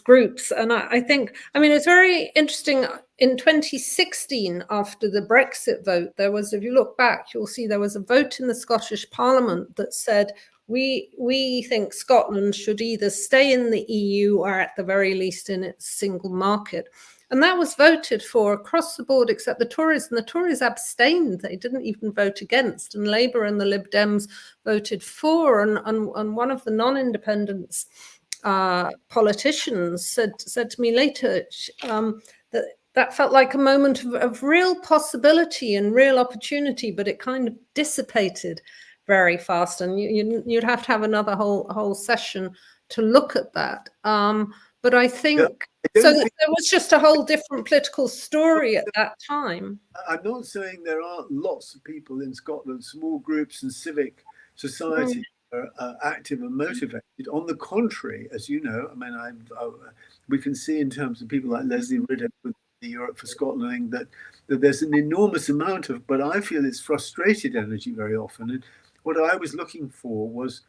groups. And I think, I mean, it's very interesting. In 2016, after the Brexit vote, there was, if you look back, you'll see there was a vote in the Scottish Parliament that said, we think Scotland should either stay in the EU or at the very least in its single market. And that was voted for across the board, except the Tories, and the Tories abstained. They didn't even vote against. And Labour and the Lib Dems voted for. And one of the non-independents politicians said to me later that felt like a moment of real possibility and real opportunity, but it kind of dissipated very fast, and you'd have to have another whole session to look at that. But I think so. There was just a whole different political story at that time. I'm not saying there aren't lots of people in Scotland, small groups and civic society are active and motivated. On the contrary, as you know, I mean, we can see in terms of people like Leslie Riddoch with the Europe for Scotland that there's an enormous amount of, but I feel it's frustrated energy very often. And what I was looking for was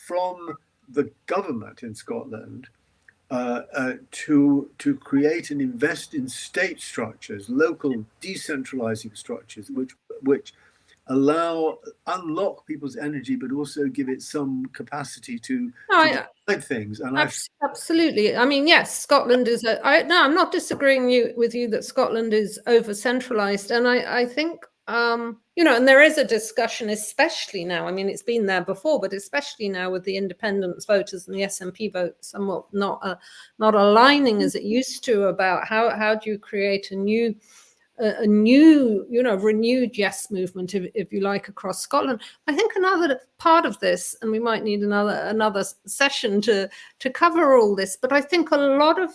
from the government in Scotland to create and invest in state structures, local decentralizing structures, which unlock people's energy, but also give it some capacity to decide things. And absolutely. I mean, yes, Scotland is I'm not disagreeing with you that Scotland is over centralized, and I think you know, and there is a discussion, especially now. I mean, it's been there before, but especially now with the independence voters and the SNP vote somewhat not aligning as it used to, about how do you create a new, you know, renewed yes movement, if you like, across Scotland. I think another part of this, and we might need another session to cover all this, but I think a lot of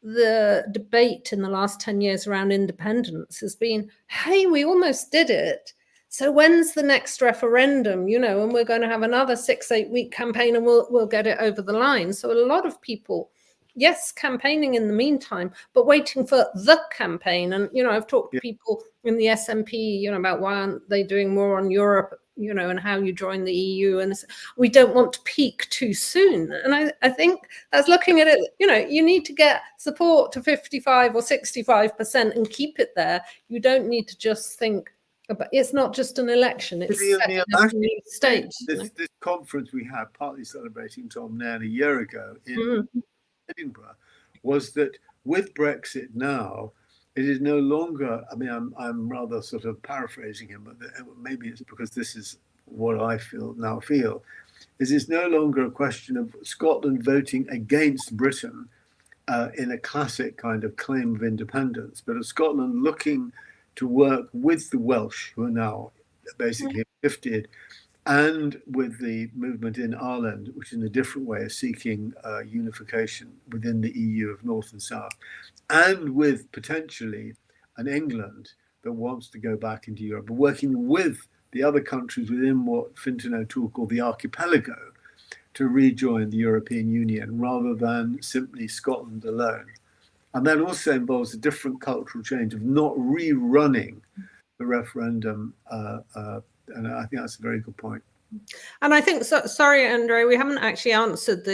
the debate in the last 10 years around independence has been, hey, we almost did it, so when's the next referendum, you know, and we're going to have another 6-8 week campaign and we'll get it over the line. So a lot of people, yes, campaigning in the meantime, but waiting for the campaign. And, you know, I've talked to people in the SNP, you know, about why aren't they doing more on Europe, you know, and how you join the EU, and we don't want to peak too soon. And I think that's looking at it, you know, you need to get support to 55 or 65% and keep it there. You don't need to just think about, it's not just an election, it's a new state. This conference we had, partly celebrating Tom Nairn a year ago in Edinburgh, was that with Brexit now, it is no longer, I mean, I'm rather sort of paraphrasing him, but maybe it's because this is what I now feel, is it's no longer a question of Scotland voting against Britain in a classic kind of claim of independence, but of Scotland looking to work with the Welsh, who are now basically gifted, and with the movement in Ireland, which in a different way is seeking unification within the EU of North and South, and with potentially an England that wants to go back into Europe, but working with the other countries within what Fintan O'Toole called the archipelago to rejoin the European Union rather than simply Scotland alone. And that also involves a different cultural change of not rerunning the referendum, and I think that's a very good point. And I think, sorry, Andre, we haven't actually answered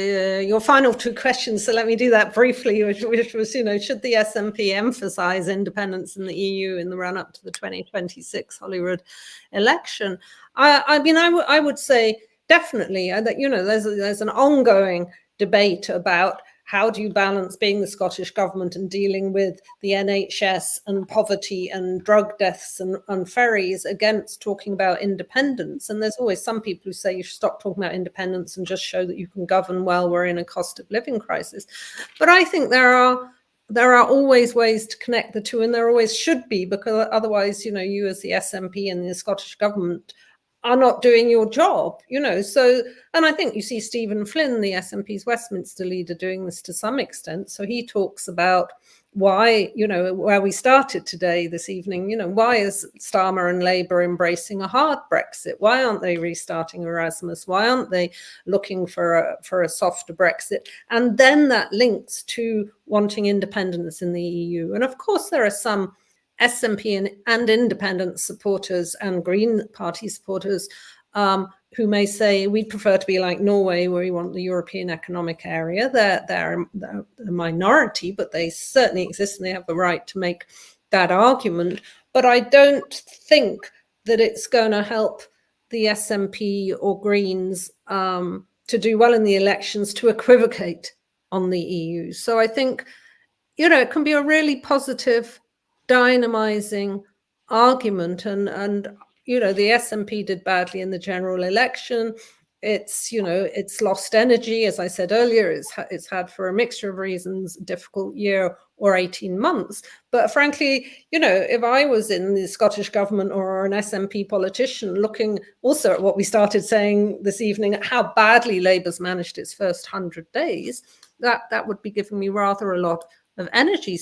your final two questions, so let me do that briefly, which was, you know, should the SNP emphasise independence in the EU in the run-up to the 2026 Holyrood election? I mean, I would say definitely that, you know, there's an ongoing debate about how do you balance being the Scottish government and dealing with the NHS and poverty and drug deaths and ferries against talking about independence. And there's always some people who say you should stop talking about independence and just show that you can govern while we're in a cost of living crisis. But I think there are there are always ways to connect the two, and there always should be, because otherwise, you as the SNP and the Scottish government are not doing your job, So, and I think you see Stephen Flynn, the SNP's Westminster leader, doing this to some extent. So he talks about why, where we started today, this evening, why is Starmer and Labour embracing a hard Brexit? Why aren't they restarting Erasmus? Why aren't they looking for a softer Brexit? And then that links to wanting independence in the EU. And of course, there are some SNP and independent supporters and Green Party supporters who may say we'd prefer to be like Norway, where we want the European Economic Area. They're a minority, but they certainly exist, and they have the right to make that argument. But I don't think that it's going to help the SNP or Greens to do well in the elections to equivocate on the EU. So I think, it can be a really positive, dynamizing argument, and the SNP did badly in the general election. It's lost energy, as I said earlier. It's had, for a mixture of reasons, a difficult year or 18 months. But frankly, if I was in the Scottish government or an SNP politician, looking also at what we started saying this evening, at how badly Labour's managed its first 100 days, that would be giving me rather a lot of energy.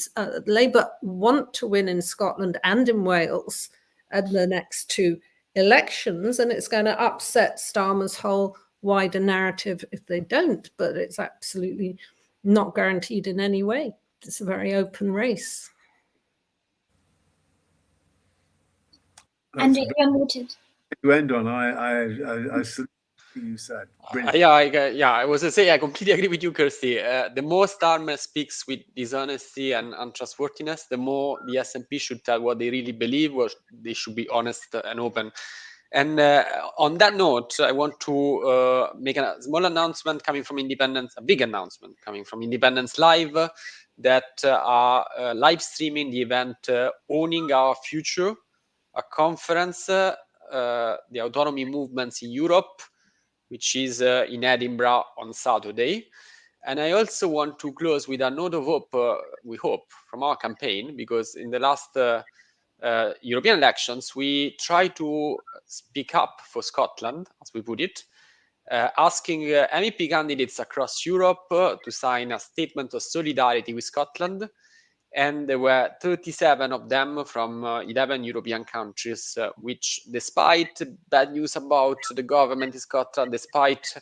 Labour want to win in Scotland and in Wales at the next two elections, and it's going to upset Starmer's whole wider narrative if they don't, but it's absolutely not guaranteed in any way. It's a very open race. Andrew, you're muted. To end on, I you said. I was to say, I completely agree with you, Kirsty. The more Starmer speaks with dishonesty and untrustworthiness, the more the SNP should tell what they really believe, or they should be honest and open. And on that note, I want to make a small announcement coming from Independence, a big announcement coming from Independence Live, that are live streaming the event Owning Our Future, a conference, the autonomy movements in Europe, which is in Edinburgh on Saturday. And I also want to close with a note of hope, we hope, from our campaign, because in the last European elections, we tried to speak up for Scotland, as we put it, asking MEP candidates across Europe to sign a statement of solidarity with Scotland. And there were 37 of them from 11 European countries, which, despite bad news about the government in Scotland, despite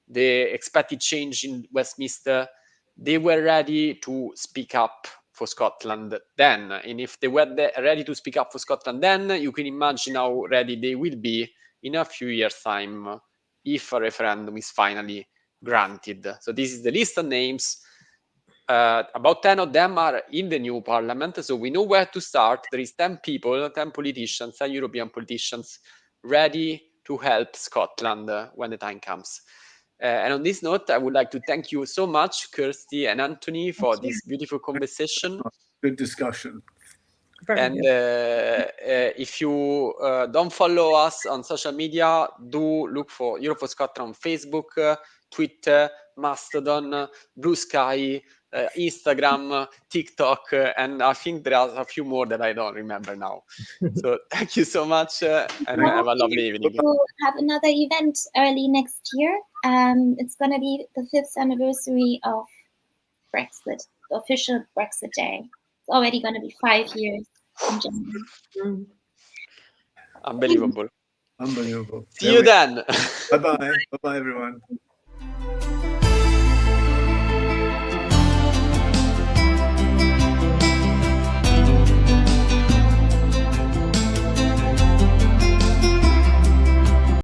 the expected change in Westminster, they were ready to speak up for Scotland then. And if they were ready to speak up for Scotland then, you can imagine how ready they will be in a few years' time if a referendum is finally granted. So this is the list of names. About 10 of them are in the new parliament, so we know where to start. There is 10 people, 10 politicians, 10 European politicians ready to help Scotland when the time comes. And on this note, I would like to thank you so much, Kirsty and Anthony, for this beautiful conversation. Good discussion. And if you don't follow us on social media, do look for Europe for Scotland on Facebook, Twitter, Mastodon, Blue Sky, Instagram, TikTok, and I think there are a few more that I don't remember now. So thank you so much, and have a lovely evening. We'll have another event early next year. It's going to be the 5th anniversary of Brexit, the official Brexit day. It's already going to be 5 years in January. Unbelievable. Unbelievable. See you then. Bye-bye. Bye-bye, everyone.